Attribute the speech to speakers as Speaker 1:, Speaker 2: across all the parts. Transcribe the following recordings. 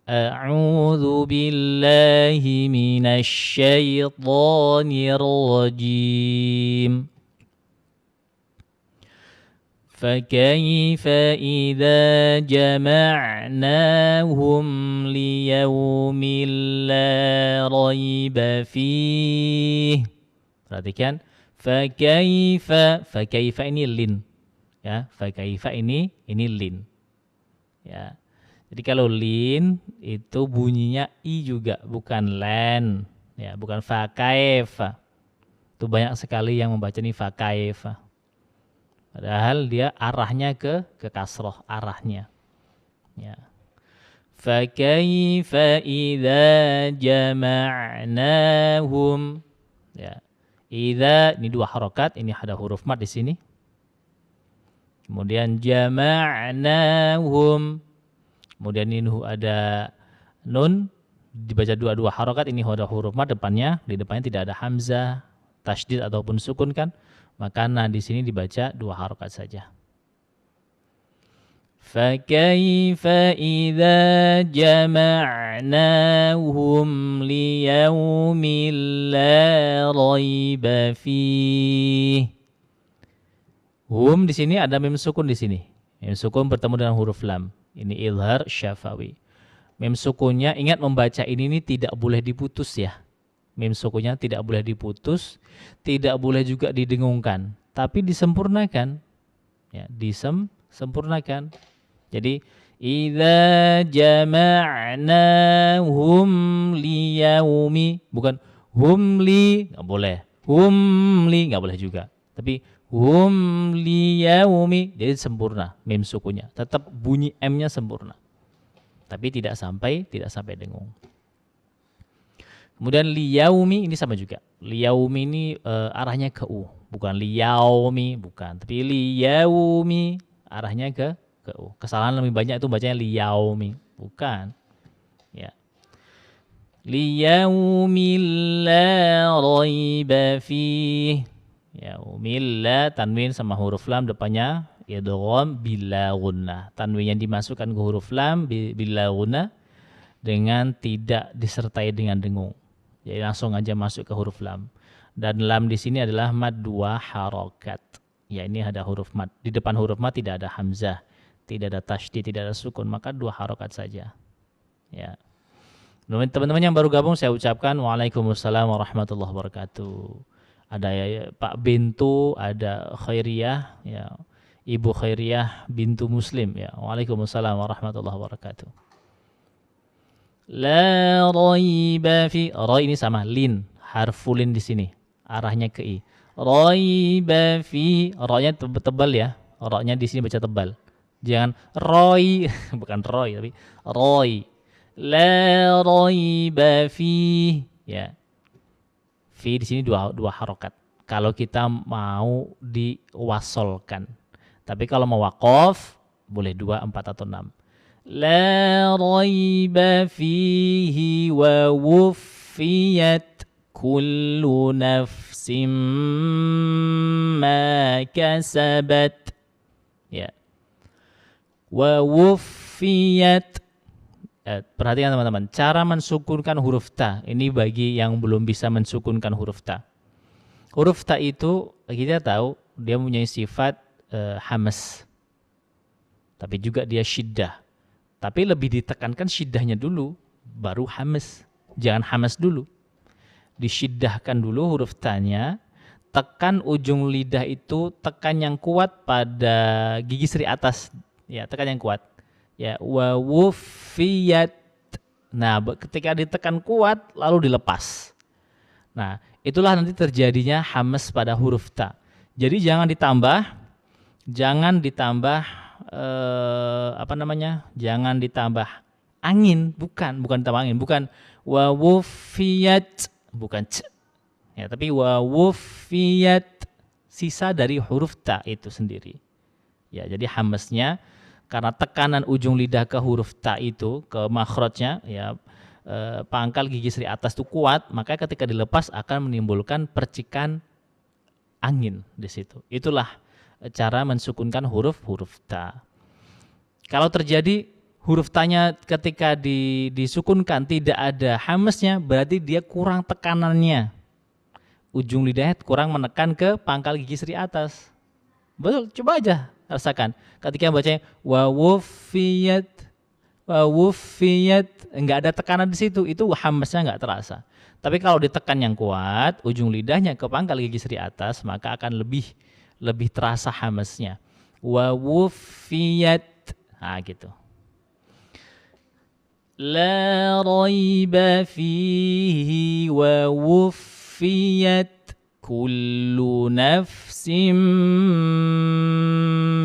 Speaker 1: A'udzu billahi minasy syaithanir rajim. فكيف إذا جمعناهم ليوم لا ريب فيه. Perhatikan, fakaifa ini lin, ya, fakaifa ini lin, ya. Jadi kalau lin itu bunyinya i juga, bukan len, ya, bukan fakaifa. Itu banyak sekali yang membaca ini fakaifa. Padahal dia arahnya ke kasroh, arahnya. Ya. Fakaifa idza jama'nahum. Ya. Idza ini dua harokat, ini ada huruf mad di sini. Kemudian jama'nahum. Kemudian ini ada nun, dibaca dua harokat, ini ada huruf mad depannya, di depannya tidak ada hamzah, tasydid ataupun sukun kan. Maka nah di sini dibaca dua harokat saja. Fakaifa idza jama'nahum liyaumin la raiba fih. Hum di sini ada mim sukun di sini. Mim sukun bertemu dengan huruf lam. Ini izhar syafawi. Mim sukunnya, ingat membaca ini tidak boleh diputus ya. Mim sukunya tidak boleh diputus, tidak boleh juga didengungkan, tapi disempurnakan. Ya, disempurnakan. Jadi idza jama'nahum liyaumi, bukan hum li, enggak boleh. Hum li enggak boleh juga. Tapi hum liyaumi, jadi sempurna mim sukunya. Tetap bunyi m-nya sempurna. Tapi tidak sampai dengung. Kemudian liyaumi ini sama juga. Liyaumi ini arahnya ke u, bukan liyaumi, bukan. Tapi liyaumi arahnya ke u. Kesalahan lebih banyak itu bacanya liyaumi, bukan. Ya. Liyaumil la raiba fih. Yaumil la tanwin sama huruf lam depannya idgham bila gunnah. Tanwin yang dimasukkan ke huruf lam bila gunnah dengan tidak disertai dengan dengung. Jadi langsung aja masuk ke huruf lam. Dan lam di sini adalah mad dua harokat. Ya, ini ada huruf mad. Di depan huruf mad tidak ada hamzah, tidak ada tasydid, tidak ada sukun, maka dua harokat saja. Ya. Teman-teman yang baru gabung saya ucapkan Waalaikumsalam warahmatullahi wabarakatuh. Ada ya, Pak Bintu, ada Khairiyah, ya. Ibu Khairiyah bintu Muslim, ya. Waalaikumsalam warahmatullahi wabarakatuh. La raiba fi, ra ini sama lin, harful lin di sini, arahnya ke i. Raiba fi, ra-nya tebal ya, ra-nya di sini baca tebal. Jangan roi, bukan roy tapi roi. La raiba fi, ya. Fi di sini dua harokat. Kalau kita mau diwasolkan, tapi kalau mau waqaf boleh 2, 4 atau 6. La raiba fihi wa wuffiyat kullu nafsim ma kasabat. Ya. Wa wuffiyat. Perhatikan teman-teman, cara mensukunkan huruf ta. Ini bagi yang belum bisa mensukunkan huruf ta. Huruf ta itu kita tahu dia mempunyai sifat hamas. Tapi juga dia syiddah. Tapi lebih ditekankan syiddahnya dulu, baru hamas. Jangan hamas dulu. Disyiddahkan dulu huruf ta-nya, tekan ujung lidah itu, tekan yang kuat pada gigi seri atas. Ya, tekan yang kuat. Ya, wa wufiyat. Nah, ketika ditekan kuat lalu dilepas. Nah, itulah nanti terjadinya hamas pada huruf ta. Jadi jangan ditambah jangan ditambah angin, bukan ditambah angin, bukan wa wufiyat, bukan c. Ya, tapi wa wufiyat, sisa dari huruf ta itu sendiri. Ya, jadi hamasnya karena tekanan ujung lidah ke huruf ta itu, ke makhrajnya, ya, pangkal gigi seri atas itu kuat, maka ketika dilepas akan menimbulkan percikan angin di situ. Itulah cara mensukunkan huruf ta. Kalau terjadi huruf tanya ketika disukunkan tidak ada hamesnya, berarti dia kurang tekanannya. Ujung lidahnya kurang menekan ke pangkal gigi seri atas. Betul, coba aja rasakan. Ketika bacanya wa wufiyat, enggak ada tekanan di situ, itu hamesnya enggak terasa. Tapi kalau ditekan yang kuat, ujung lidahnya ke pangkal gigi seri atas, maka akan lebih terasa hamesnya. Wa wufiyat. Nah, gitu. La raiba fihi wa wufiyat kullu nafsim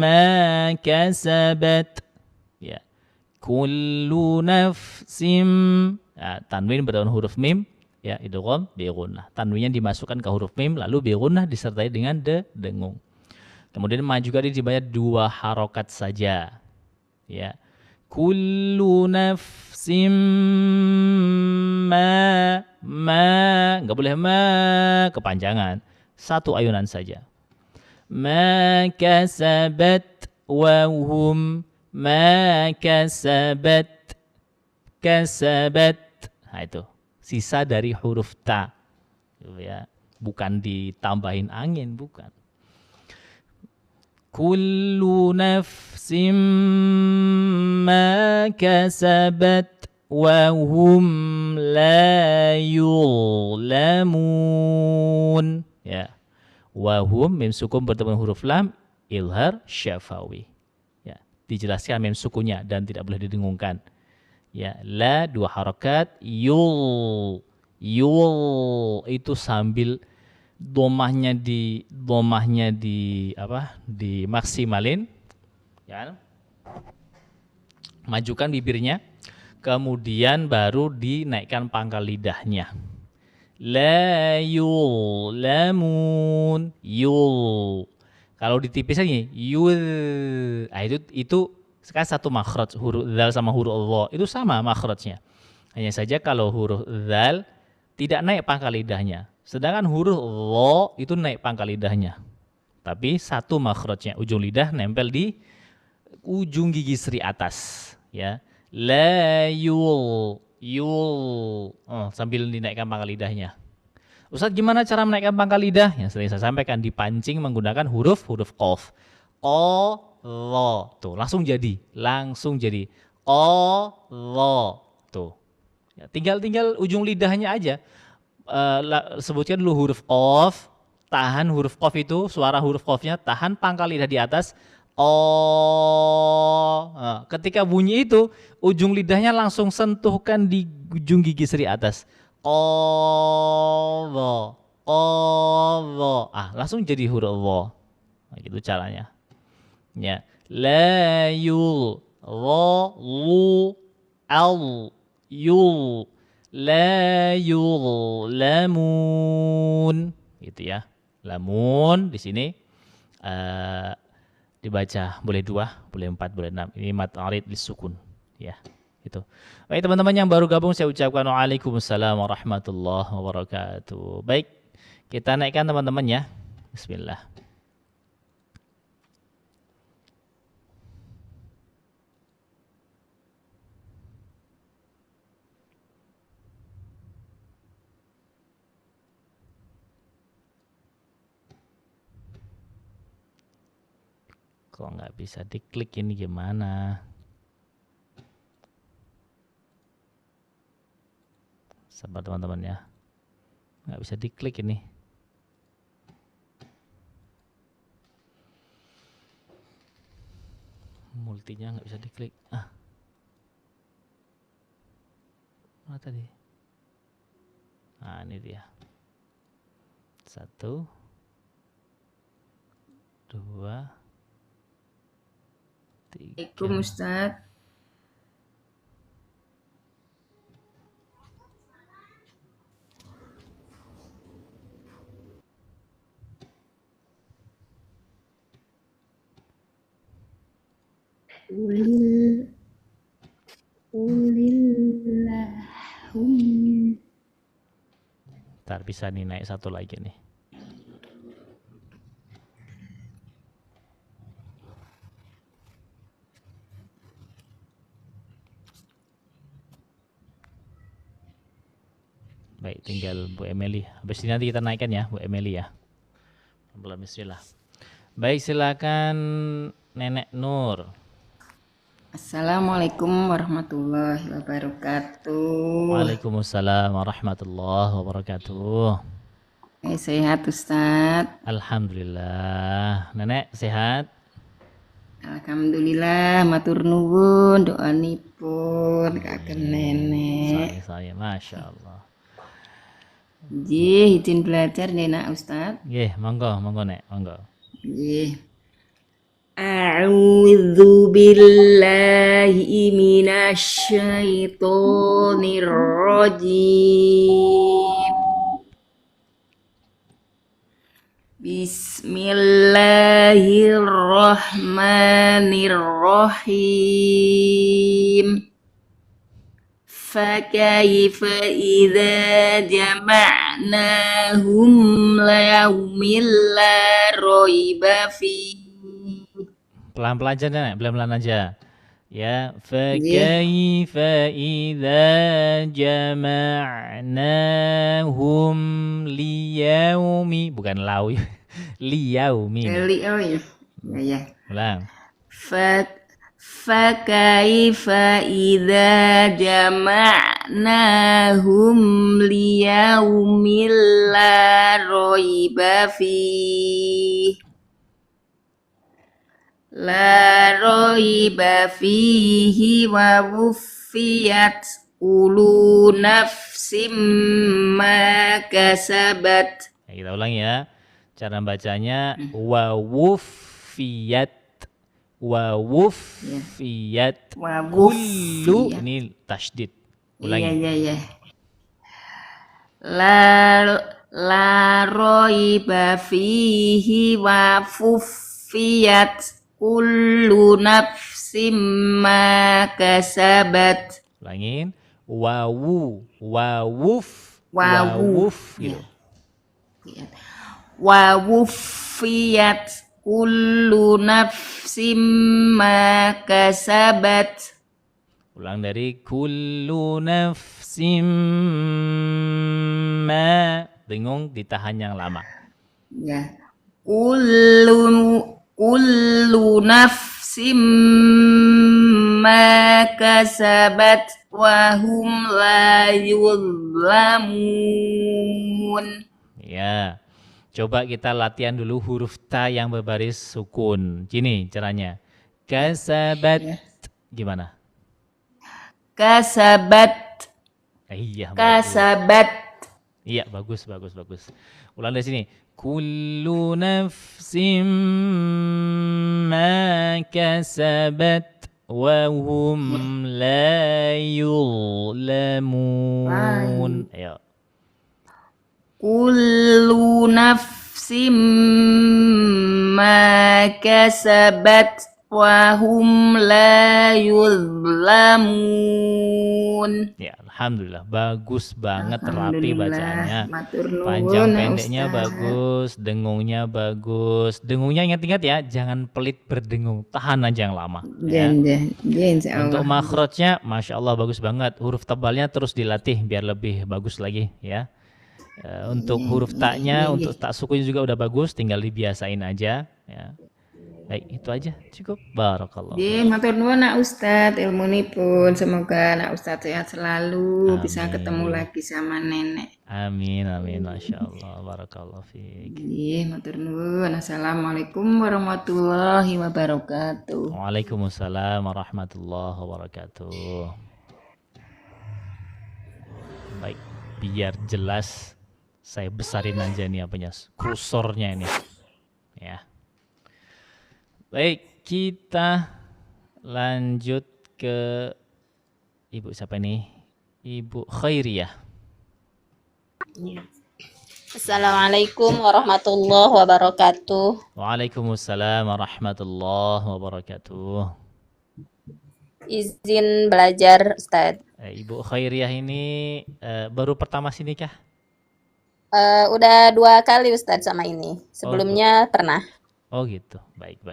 Speaker 1: ma kasabat. Ya. Kullu nafsim. Nah, tanwin bertemu huruf mim, ya, idgham bi gunnah. Tanwinnya dimasukkan ke huruf mim lalu bi gunnah disertai dengan dengung. Kemudian ma juga dibaca 2 harokat saja. Ya. Kullu nafsim ma enggak boleh ma kepanjangan. 1 ayunan saja. Ma kasabat wa hum ma kasabat. Nah, itu sisa dari huruf ta. Ya, bukan ditambahin angin, bukan. Kullu nafsim ma kasabat wa hum la yuzlamun. Ya. Wa hum mim sukun bertemu huruf lam ilhar syafawi. Ya, dijelaskan mim sukunnya dan tidak boleh didengungkan. Ya, la 2 harakat, yul itu sambil domahnya dimaksimalin, ya. Majukan bibirnya, kemudian baru dinaikkan pangkal lidahnya. La yulamun, yul. Kalau ditipis lagi, yul. Nah, itu sekarang 1 makhraj, huruf dzal sama huruf dha itu sama makhrajnya. Hanya saja kalau huruf dzal tidak naik pangkal lidahnya. Sedangkan huruf lo itu naik pangkal lidahnya. Tapi 1 makhrajnya, ujung lidah nempel di ujung gigi seri atas. Ya, la yul. Sambil dinaikkan pangkal lidahnya. Ustaz, gimana cara menaikkan pangkal lidah? Yang sering saya sampaikan, dipancing menggunakan huruf qaf. Tuh, langsung jadi. Tuh. Ya, tinggal ujung lidahnya aja. Sebutkan dulu huruf qaf, tahan huruf qaf itu, suara huruf qafnya, tahan pangkal lidah di atas. Nah, ketika bunyi itu, ujung lidahnya langsung sentuhkan di ujung gigi seri atas. Langsung jadi huruf dha. Nah, gitu caranya. Ya, la yul, dha, lu, al, yul. La yuzlamun, gitu ya. Lamun di sini dibaca boleh 2, boleh 4, boleh 6. Ini mad arid lisukun, ya. Itu. Baik teman-teman yang baru gabung, saya ucapkan waalaikumsalam warahmatullahi wabarakatuh. Baik, kita naikkan teman-teman ya. Bismillah. Kok nggak bisa diklik ini gimana? Sabar teman-teman ya. Nggak bisa diklik ini. Multinya nggak bisa diklik. Mana tadi? Nah, ini dia. 1, 2, 3.
Speaker 2: Assalamualaikum Ustaz.
Speaker 1: Ntar bisa nih naik 1 lagi nih. Baik, tinggal Bu Emily. Habis ini nanti kita naikkan ya, Bu Emily ya. Bismillah. Baik, silakan Nenek Nur.
Speaker 2: Assalamualaikum warahmatullahi wabarakatuh.
Speaker 1: Waalaikumsalam warahmatullahi wabarakatuh.
Speaker 2: Sehat Ustadz?
Speaker 1: Alhamdulillah. Nenek sehat?
Speaker 2: Alhamdulillah, matur nuwun doanipun kagem nenek.
Speaker 1: Saya Masya Allah.
Speaker 2: Nggih, izin belajar nenek Ustadz.
Speaker 1: Nggih, monggo Nek, monggo.
Speaker 2: Nggih. A'udzu billahi minasy syaithanir rajim. Bismillahirrahmanirrahim. Fakaifa idza jama'nahum liyaumin la raiba fihi.
Speaker 1: Pelan-pelan aja Nenek, pelan-pelan aja. Ya, fakaifa idza jama'nahum liyaumi, bukan lau, liyaumi.
Speaker 2: Oh ya. Ya.
Speaker 1: Ulang.
Speaker 2: Fakaifa idza jama'nahum liyaumin la raiba fihi. La raiba fihi wa wuffiyat kullu nafsim ma kasabat.
Speaker 1: Kita ulang ya. Cara bacanya wa wuffiyat. Wa wuffiyat. Kullu, ini tasydid. Ulangi.
Speaker 2: Iya. La raiba fihi wa wuffiyat kullu nafsim ma kasabat.
Speaker 1: Ulangin. Wawuf gitu.
Speaker 2: Wa wuffiyat kullu nafsim ma kasabat.
Speaker 1: Ulang dari kullu nafsim ma. Bingung, ditahan yang lama.
Speaker 2: Ya. Kullu nafsim ma kasabat wa hum la yuzlamun.
Speaker 1: Ya. Coba kita latihan dulu huruf ta yang berbaris sukun. Gini caranya. Kasabat. Gimana?
Speaker 2: Kasabat.
Speaker 1: Iya.
Speaker 2: Kasabat.
Speaker 1: Iya, bagus. Ulang dari sini. Kullu nafsim ma kasabat wa hum la yuzlamun. Ayo.
Speaker 2: Kullu nafsim ma kasabat wa hum la yuzlamun.
Speaker 1: Ya, alhamdulillah bagus banget, rapi bacanya. Panjang pendeknya bagus, dengungnya bagus. Dengungnya ingat-ingat ya, jangan pelit berdengung, tahan aja yang lama. Ya. Untuk makhrajnya, masya Allah bagus banget. Huruf tebalnya terus dilatih biar lebih bagus lagi ya. Untuk huruf taknya, untuk tak sukunya juga udah bagus, tinggal dibiasain aja ya. Baik, itu aja cukup. Barakallah.
Speaker 2: Matur nuwun Nak Ustadz ilmunipun. Semoga Nak Ustadz sehat selalu, bisa ketemu lagi sama nenek.
Speaker 1: Amin. Masya Allah. Barakallah fiik.
Speaker 2: Matur nuwun. Assalamualaikum warahmatullahi wabarakatuh.
Speaker 1: Waalaikumsalam warahmatullahi wabarakatuh. Baik, biar jelas saya besarin aja nih apanya, kursornya ini ya. Baik, kita lanjut ke Ibu siapa nih? Ibu Khairiyah.
Speaker 3: Assalamualaikum warahmatullahi wabarakatuh.
Speaker 1: Waalaikumsalam warahmatullahi wabarakatuh.
Speaker 3: Izin belajar, Ustadz.
Speaker 1: Ibu Khairiyah ini baru pertama sini kah?
Speaker 3: Udah 2 kali Ustadz sama ini. Sebelumnya pernah.
Speaker 1: Oh gitu, baik.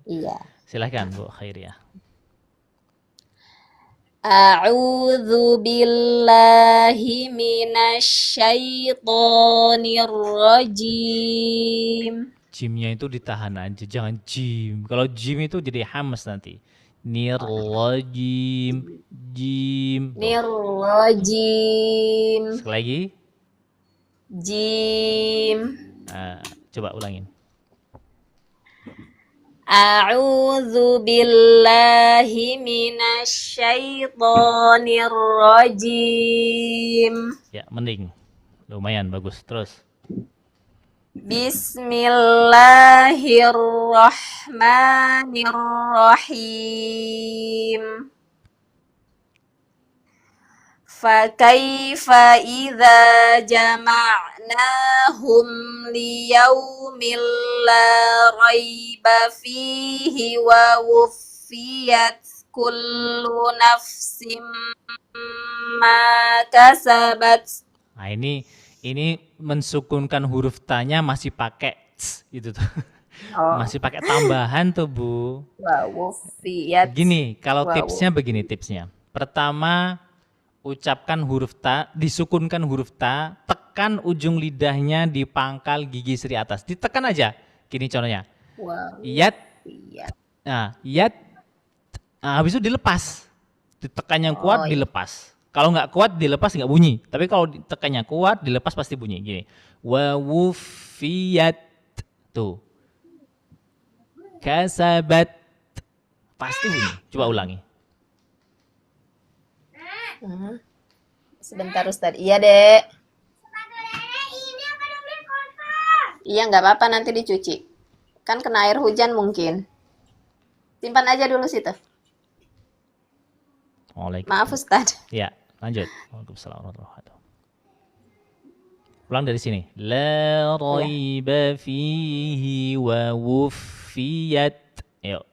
Speaker 3: Iya.
Speaker 1: Silahkan Bu Khairiyah.
Speaker 3: A'udzu billahi minasyaitonir rajim.
Speaker 1: Jimnya itu ditahan aja, jangan jim. Kalau jim itu jadi hamas nanti. Nirrajim, jim. Tuh.
Speaker 3: Nirrajim.
Speaker 1: Sekali lagi.
Speaker 3: Jim.
Speaker 1: Coba ulangin.
Speaker 3: A'udzu billahi minasyaitonir rajim.
Speaker 1: Ya, mending. Lumayan bagus. Terus.
Speaker 3: Bismillahirrahmanirrahim. Fakaifa idza jama'nahum liyaumin la raiba fihi wa wuffiyat kullu nafsim ma kasabat.
Speaker 1: Nah, ini mensukunkan huruf ta-nya masih pakai ts, itu tuh. Masih pakai tambahan tuh, Bu.
Speaker 3: Wa wuffiyat.
Speaker 1: Gini, kalau tipsnya begini tipsnya. Pertama, ucapkan huruf ta, disukunkan huruf ta, tekan ujung lidahnya di pangkal gigi seri atas. Ditekan aja. Gini contohnya. Yat. Nah, yat. Nah, habis itu dilepas. Ditekan yang kuat, dilepas. Kalau nggak kuat, dilepas nggak bunyi. Tapi kalau ditekannya kuat, dilepas pasti bunyi. Gini. Wa wufiyat. Tuh. Kasabat. Pasti bunyi. Coba ulangi.
Speaker 3: Sebentar Ustadz. Iya, Dek. Iya, nggak apa-apa, nanti dicuci. Kan kena air hujan mungkin. Simpan aja dulu situ. Maaf Ustadz.
Speaker 1: Ya, lanjut. Waalaikumsalam warahmatullahi wabarakatuh. Ulang dari sini. La raiba fihi wa wuffiyat. Yuk.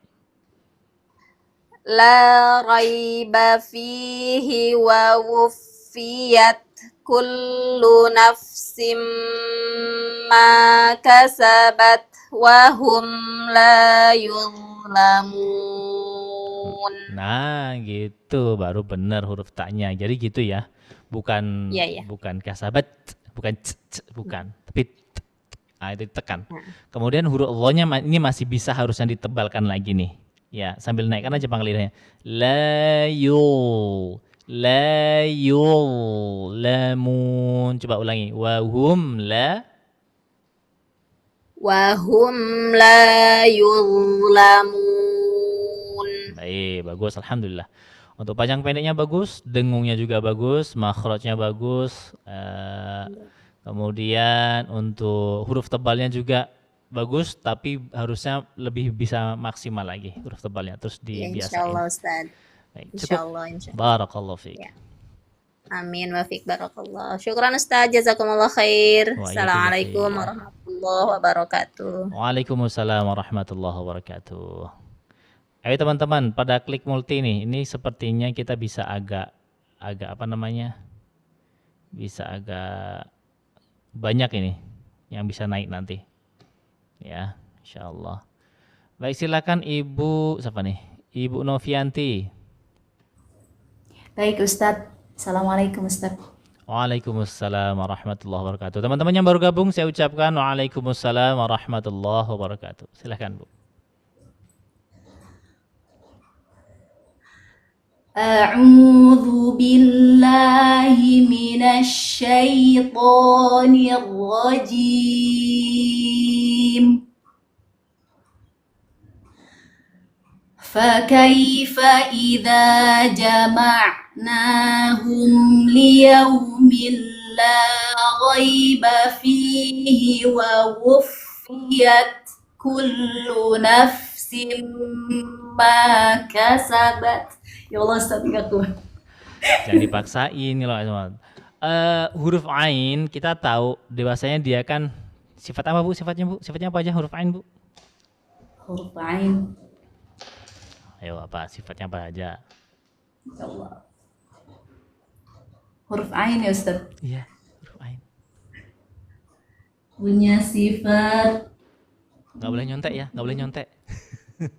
Speaker 3: La raiba fihi wa wuffiyat kullu nafsim ma kasabat wa hum la yuzlamun.
Speaker 1: Nah, gitu baru benar huruf ta-nya. Jadi gitu ya. Bukan bukan kasabat, bukan bukan, tapi itu ditekan. Kemudian huruf lo-nya ini masih bisa harusnya ditebalkan lagi nih. Ya, sambil naikkan aja pangkal lidahnya. La lamun. Coba ulangi. Wa hum la
Speaker 3: yuzlamun.
Speaker 1: Baik, bagus, alhamdulillah. Untuk panjang pendeknya bagus, dengungnya juga bagus, makhrajnya bagus. Kemudian untuk huruf tebalnya juga bagus, tapi harusnya lebih bisa maksimal lagi huruf tebalnya, terus dibiasain.
Speaker 3: Insyaallah Ustaz.
Speaker 1: Baik,
Speaker 3: Insyaallah.
Speaker 1: Barakallahu fiik.
Speaker 3: Ya. Amin wa fiik barakallah. Syukran Ustaz, jazakumullah khair. Assalamualaikum warahmatullahi wabarakatuh.
Speaker 1: Waalaikumsalam warahmatullahi wabarakatuh. Ayo teman-teman, pada klik multi nih, ini sepertinya kita bisa agak apa namanya? Bisa agak banyak ini yang bisa naik nanti. Ya, insyaallah. Baik, silakan Ibu siapa nih? Ibu Novianti.
Speaker 4: Baik Ustadz. Assalamualaikum Ustadz.
Speaker 1: Waalaikumsalam warahmatullahi wabarakatuh. Teman-teman yang baru gabung saya ucapkan waalaikumsalam warahmatullahi wabarakatuh. Silakan Bu.
Speaker 4: A'udzu billahi minasy syaithanir rajim. Fakaifa idza jama'nahum liyaumin la raiba fihi wa wuffiyat kullu nafsin ma kasabat. Ya Allah, Ustaz, enggak kuat.
Speaker 1: Jangan dipaksain kalau huruf ain kita tahu dewasanya dia kan sifat apa Bu? Sifatnya Bu? Sifatnya apa aja huruf ain Bu?
Speaker 4: Huruf ain.
Speaker 1: Ayo apa? Sifatnya apa aja?
Speaker 4: Ya Allah. Huruf ain ya Ustaz?
Speaker 1: Iya, huruf ain.
Speaker 4: Punya sifat.
Speaker 1: Nggak boleh nyontek ya, nggak boleh nyontek.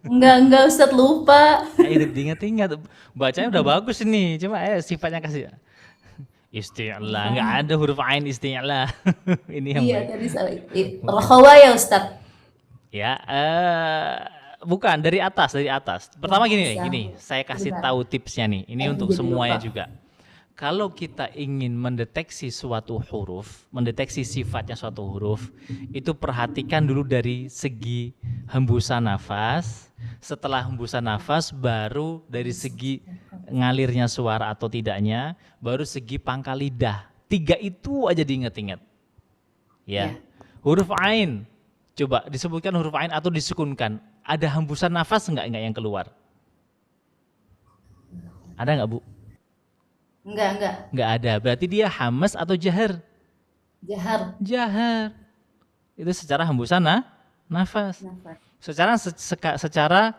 Speaker 4: Enggak Ustadz, lupa.
Speaker 1: Ayo diingat-ingat. Bacanya udah bagus ini, cuma sifatnya kasih isti'la, nggak ada huruf ain isti'la. Ini yang
Speaker 4: Iya
Speaker 1: baik.
Speaker 4: tadi salah. Rakhawa ya Ustadz.
Speaker 1: Ya, bukan dari atas, dari atas. Pertama gini,
Speaker 4: Bisa.
Speaker 1: gini, saya kasih
Speaker 4: Benar.
Speaker 1: tahu tipsnya nih. Ini untuk
Speaker 4: Jadi
Speaker 1: semuanya
Speaker 4: lupa.
Speaker 1: juga. Kalau kita ingin mendeteksi suatu huruf, mendeteksi sifatnya suatu huruf, itu perhatikan dulu dari segi hembusan nafas. Setelah hembusan nafas, baru dari segi ngalirnya suara atau tidaknya, baru segi pangkal lidah. 3 itu aja diingat-ingat. Ya. Huruf ain. Coba disebutkan huruf ain atau disukunkan. Ada hembusan nafas enggak yang keluar? Ada enggak, Bu?
Speaker 4: Enggak.
Speaker 1: Enggak ada. Berarti dia hamas atau jahar?
Speaker 4: Jahar.
Speaker 1: Jahar. Itu secara hembusan nafas.
Speaker 4: Nafas.
Speaker 1: Secara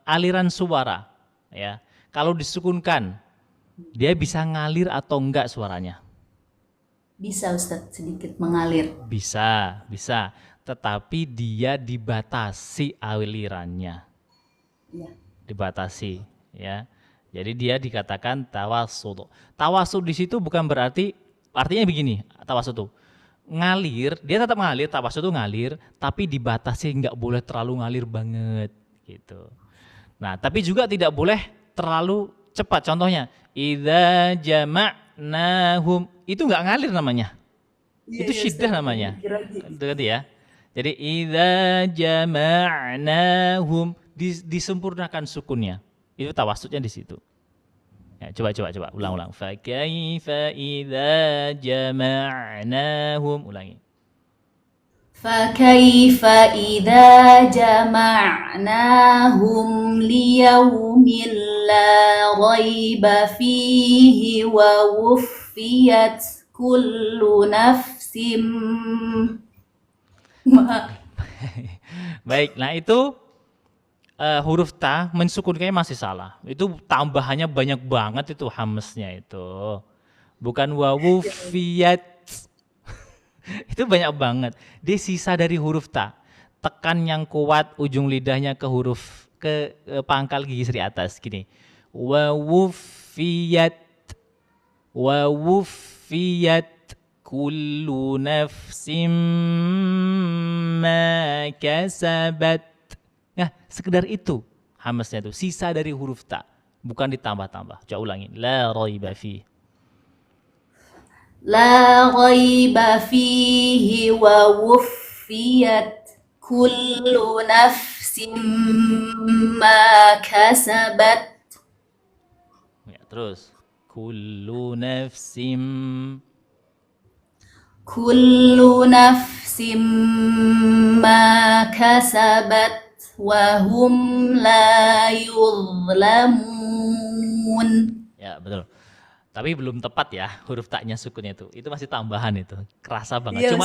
Speaker 1: aliran suara, ya. Kalau disukunkan, dia bisa ngalir atau enggak suaranya?
Speaker 4: Bisa Ustadz, sedikit mengalir.
Speaker 1: Bisa. Tetapi dia dibatasi alirannya.
Speaker 4: Iya.
Speaker 1: Dibatasi, ya. Jadi dia dikatakan tawasud. Tawasud di situ bukan berarti, artinya begini, tawasud itu ngalir, dia tetap ngalir, tawasud itu ngalir, tapi dibatasi, nggak boleh terlalu ngalir banget, gitu. Nah, tapi juga tidak boleh terlalu cepat. Contohnya, idza jama'nahum, itu nggak ngalir namanya. Itu syiddah namanya. Gitu ya. Jadi idza jama'nahum, disempurnakan sukunnya. Itu tawasudnya di situ. Ya, coba ulang. Fa kaifa idza jama'nahum, ulangi.
Speaker 4: فكيف إذا جمعناهم ليوم لا ريب فيه ووفيت كل نفس ما
Speaker 1: Baik, nah itu huruf ta mensukunkannya masih salah. Itu tambahannya banyak banget itu hamesnya itu. Bukan wawufiyat. Itu banyak banget. Dia sisa dari huruf ta. Tekan yang kuat ujung lidahnya ke huruf ke pangkal gigi seri atas gini. Wawufiyat. Wawufiyat kullu nafsim ma kasabat. Nah, sekedar itu hamesnya itu, sisa dari huruf ta, bukan ditambah-tambah. Coba ulangin. La raiba fi.
Speaker 4: لا ريب فيه ووفيت كل نفس ما كسبت
Speaker 1: Ya, terus. Kullu nafsim.
Speaker 4: كل نفس ما كسبت وهم لا يظلمون.
Speaker 1: Ya, betul. Tapi belum tepat ya huruf taknya sukunnya itu. Itu masih tambahan itu. Kerasa banget.
Speaker 4: Iya,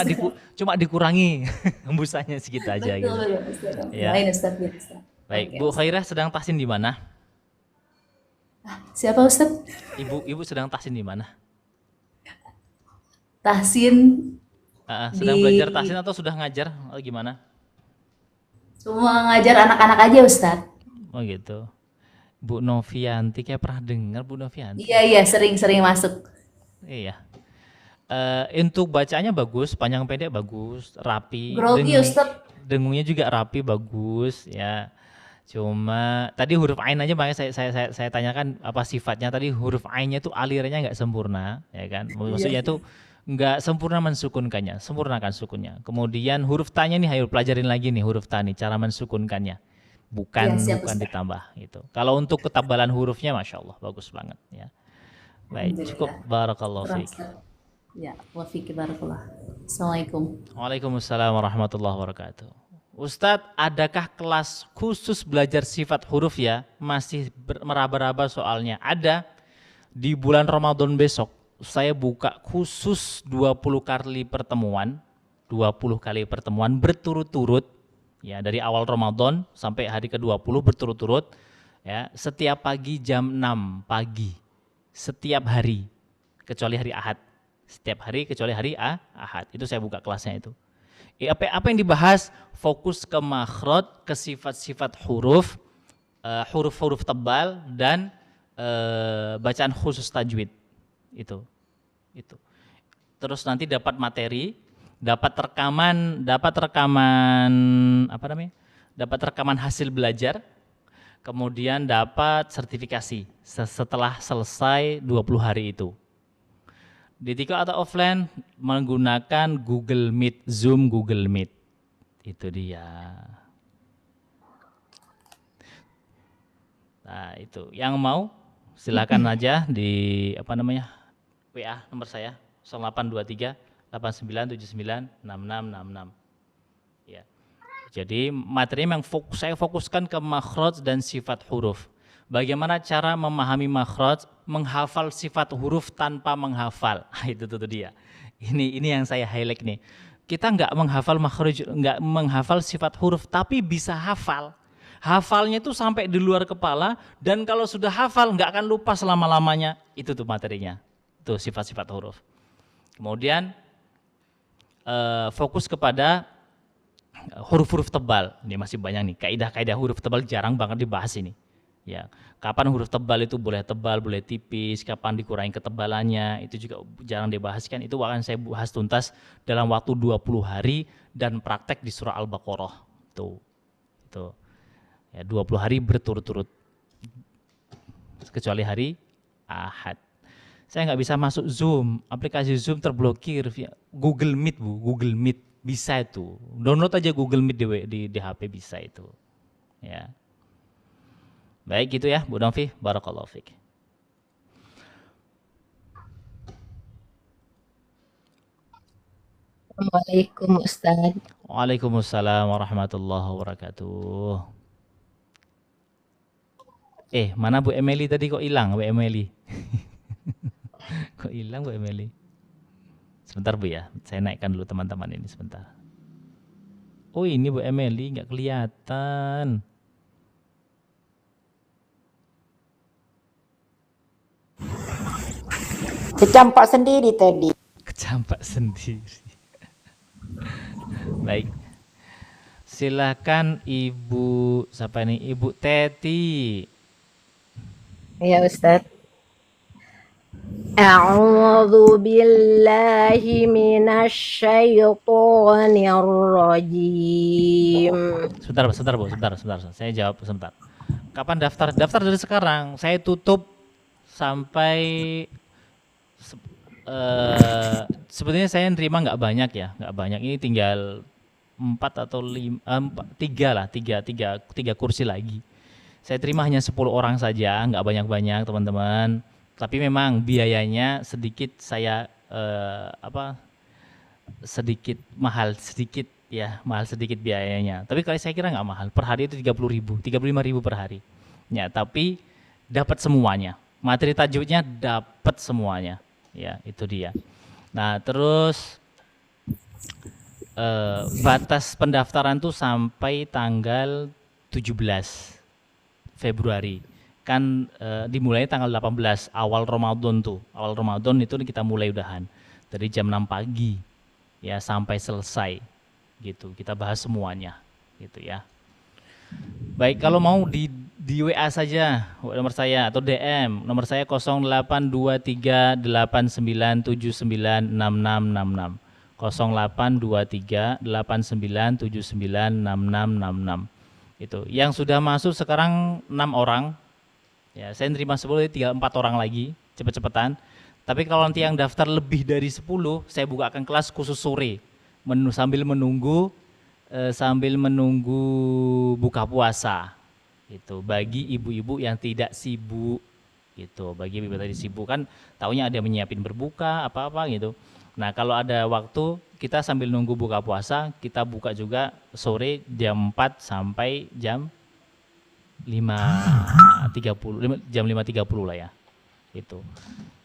Speaker 1: Cuma dikurangi hembusannya sedikit aja gitu.
Speaker 4: Betul ya Ustaz.
Speaker 1: Ya.
Speaker 4: Lain Ustaz, ya Ustaz.
Speaker 1: Baik,
Speaker 4: Oke,
Speaker 1: Bu Khairah sedang tahsin di mana?
Speaker 4: Siapa Ustaz?
Speaker 1: Ibu sedang tahsin di mana?
Speaker 4: Tahsin
Speaker 1: Sedang
Speaker 4: Di-
Speaker 1: belajar tahsin atau sudah ngajar? Oh, gimana?
Speaker 4: semua ngajar anak-anak aja Ustaz.
Speaker 1: Oh gitu. Bu Novianti, kayak pernah dengar Bu Novianti.
Speaker 4: Iya, sering-sering masuk.
Speaker 1: Iya. Untuk bacanya bagus, panjang pendek bagus, rapi.
Speaker 4: Grogi Ustaz.
Speaker 1: Dengungnya juga rapi, bagus ya. Cuma tadi huruf ain aja makanya saya tanyakan apa sifatnya. Tadi huruf ainnya itu alirannya nggak sempurna, ya kan? Maksudnya itu nggak sempurna mensukunkannya, sempurnakan sukunnya. Kemudian huruf ta-nya nih, ayo pelajarin lagi nih huruf ta nih, cara mensukunkannya. Bukan
Speaker 4: Iya, siap, Ustaz.
Speaker 1: ditambah gitu. Kalau untuk ketebalan hurufnya, masya Allah bagus banget ya. Baik, cukup. Barakallahu fiik.
Speaker 4: Ya, wa fiik barakallah. Assalamualaikum.
Speaker 1: Waalaikumsalam warahmatullahi wabarakatuh. Ustadz, adakah kelas khusus belajar sifat huruf ya? Masih meraba-raba soalnya. Ada. Di bulan Ramadan besok, saya buka khusus 20 kali pertemuan. 20 kali pertemuan berturut-turut. Ya, dari awal Ramadan sampai hari ke-20 berturut-turut. Ya, setiap pagi jam 6 pagi. Setiap hari. Kecuali hari Ahad. Setiap hari kecuali hari Ahad. Itu saya buka kelasnya itu. Apa yang dibahas? Fokus ke makhraj, ke sifat-sifat huruf, huruf-huruf tebal dan bacaan khusus tajwid. Itu. Terus nanti dapat materi, dapat rekaman apa namanya? Dapat rekaman hasil belajar, kemudian dapat sertifikasi setelah selesai 20 hari itu. Di Tiko atau offline menggunakan Google Meet, Zoom Google Meet. Itu dia. Nah, itu. Yang mau silakan aja di WA nomor saya 0823 8979 6666. Ya. Jadi materi memang saya fokuskan ke makhraj dan sifat huruf. Bagaimana cara memahami makhraj, menghafal sifat huruf tanpa menghafal. Itu tuh dia. Ini yang saya highlight nih. Kita nggak menghafal makhraj, nggak menghafal sifat huruf, tapi bisa hafal. Hafalnya itu sampai di luar kepala, dan kalau sudah hafal nggak akan lupa selama-lamanya. Itu tuh materinya. Itu sifat-sifat huruf. Kemudian fokus kepada huruf-huruf tebal. Ini masih banyak nih. Kaidah-kaidah huruf tebal jarang banget dibahas ini. Ya, kapan huruf tebal itu boleh tebal, boleh tipis, kapan dikurangi ketebalannya, itu juga jarang dibahas kan. Itu akan saya bahas tuntas dalam waktu 20 hari dan praktek di surah Al-Baqarah. Itu. Ya, 20 hari berturut-turut. Kecuali hari Ahad. Saya nggak bisa masuk Zoom, aplikasi Zoom terblokir via Google Meet, Bu. Google Meet bisa itu. Download aja Google Meet di HP bisa itu. Ya. Baik gitu ya, Bu Novi. Barakallahu fiik.
Speaker 5: Assalamualaikum Ustaz.
Speaker 1: Waalaikumsalam warahmatullahi wabarakatuh. Mana Bu Emily tadi kok hilang, Bu Emily? Kok hilang Bu Emily? Sebentar Bu ya, saya naikkan dulu teman-teman ini sebentar. Oh ini Bu Emily nggak kelihatan.
Speaker 5: Kecampak sendiri tadi.
Speaker 1: Kecampak sendiri. Baik. Silakan Ibu, siapa nih? Ibu Teti.
Speaker 5: Ya Ustaz. A'udzu billahi minasyaitonir rajim.
Speaker 1: Sebentar Bu, sebentar. Saya jawab sebentar. Kapan daftar? Daftar dari sekarang. Saya tutup sampai sebetulnya saya nerima nggak banyak ya, nggak banyak. Ini tinggal 4 atau 5, 3 lah, 3 kursi lagi. Saya terima hanya 10 orang saja, nggak banyak-banyak teman-teman. Tapi memang biayanya sedikit sedikit mahal sedikit ya, mahal sedikit biayanya. Tapi kalau saya kira nggak mahal. Per hari itu 30.000, 35.000 per hari. Ya, tapi dapat semuanya. Materi tajwidnya dapat semuanya. Ya, itu dia. Nah, terus batas pendaftaran tuh sampai tanggal 17 Februari. Kan dimulai tanggal 18 awal Ramadan tuh. Awal Ramadan itu kita mulai udahan. Dari jam 6 pagi ya sampai selesai. Gitu. Kita bahas semuanya gitu ya. Baik, kalau mau di WA saja nomor saya atau DM. Nomor saya 082389796666. 082389796666. Itu. Yang sudah masuk sekarang 6 orang. Ya, saya nerima 10, tinggal 4 orang lagi, cepet-cepetan. Tapi kalau nanti yang daftar lebih dari 10, saya bukakan kelas khusus sore. Sambil menunggu buka puasa. Itu bagi ibu-ibu yang tidak sibuk. Gitu. Bagi ibu tadi sibuk kan taunya ada menyiapin berbuka apa-apa gitu. Nah, kalau ada waktu kita sambil nunggu buka puasa, kita buka juga sore jam 4 sampai jam 5.30, jam 5.30 lah ya. Itu.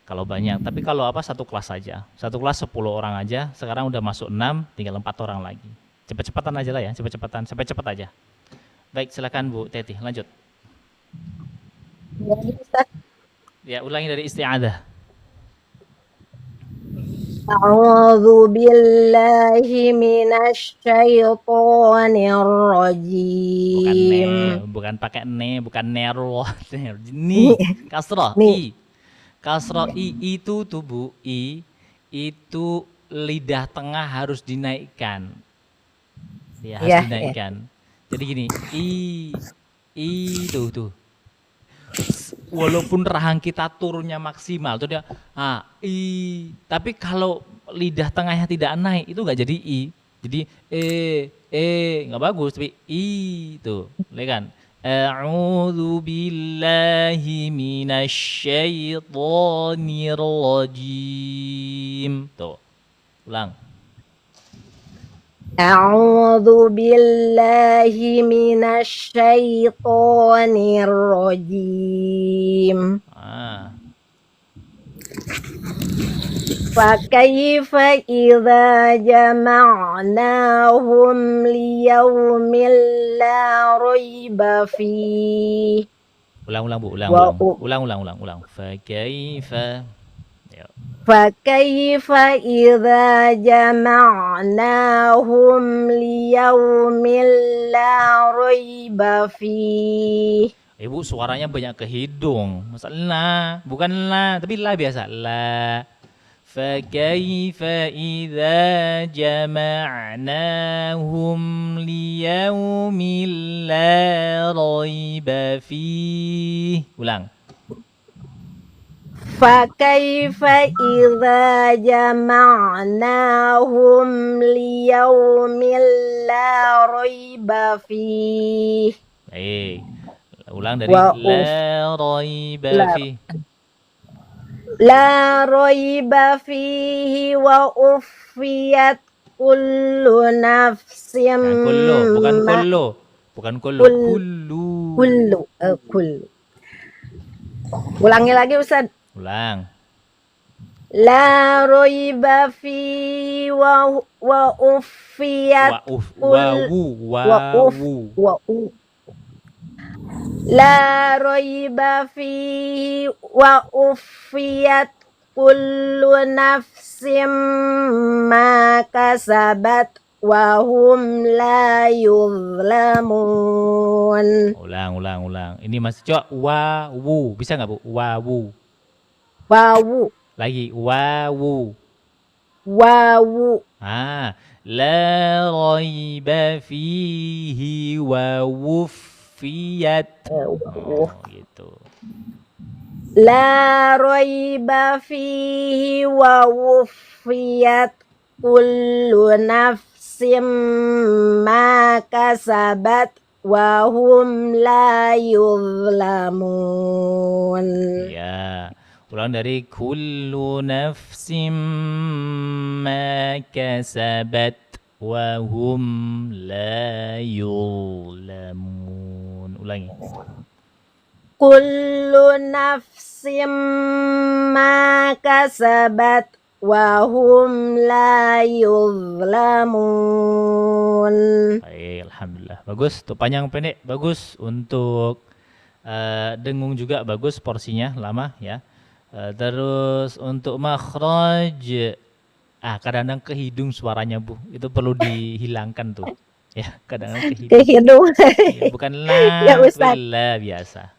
Speaker 1: Kalau banyak, tapi kalau satu kelas saja. Satu kelas 10 orang aja, sekarang udah masuk 6, tinggal 4 orang lagi. Cepet-cepetan aja lah ya, cepet-cepetan, sampai cepet aja. Baik, silakan Bu Teti, lanjut.
Speaker 5: Ya, Ustaz.
Speaker 1: Ya, ulangi dari isti'adzah.
Speaker 5: A'udzu billahi minasy syaithanir
Speaker 1: Bukan ne,
Speaker 5: rajim.
Speaker 1: bukan pakai ne, bukan nero. Ni, kasroh,
Speaker 5: Nih,
Speaker 1: i. Kasroh i itu tubuh i itu lidah tengah harus dinaikkan. Ya, harus
Speaker 5: ya, ya.
Speaker 1: dinaikkan. Jadi gini, i tuh. Walaupun rahang kita turunnya maksimal tuh dia tapi kalau lidah tengahnya tidak naik itu nggak jadi i. Jadi nggak bagus tapi i tuh. Lihat kan? A'udzu billahi minasyaitonir rajim. Tuh. Ulang.
Speaker 5: A'udzu billahi minasy syaithanir rajim. فكيف إذا جمعناهم ليوم لا ريب فيه.
Speaker 1: Ulang Bu, ulang.
Speaker 5: فكيف إذا جمعناهم ليوم لا ريب فيه.
Speaker 1: Ibu suaranya banyak ke hidung. Masalah bukan la, tapi la biasa. La. فكيف إذا جمعناهم ليوم لا ريب فيه. Ulang.
Speaker 5: فكيف إذا جمعناهم ليوم لا ريب فيه.
Speaker 1: Baik. Ulang dari la raiba fi.
Speaker 5: La raiba fihi wa uffiyat kullu nafsim.
Speaker 1: Bukan kullu.
Speaker 5: Kullu. Ulangi lagi Ustaz.
Speaker 1: Ulang.
Speaker 5: La raiba fihi wa uffiyat La raiba fihi wa uffiyat kullu nafsim ma kasabat wa hum la yuzlamun.
Speaker 1: Ulang. Ini masih coba wawu. Bisa nggak Bu? Wawu. Lagi wawu. La raiba fihi wa wuffiyat. Gitu.
Speaker 5: La raiba fihi wa wuffiyat kullu nafsim ma kasabat wa hum la yuzlamun.
Speaker 1: Ya. Ulang dari kullu nafsim ma kasabat wa hum la yuzlamun. Ulangi.
Speaker 5: Kullu nafsim ma kasabat wa hum la yuzlamun.
Speaker 1: Baik, alhamdulillah. Bagus, untuk panjang pendek bagus, untuk dengung juga bagus, porsinya lama ya. Terus untuk makhraj kadang-kadang ke hidung suaranya Bu, itu perlu dihilangkan tuh. Ya, kadang-kadang ke hidung. Ya, bukan la,
Speaker 5: ya, Ustaz.
Speaker 1: La biasa.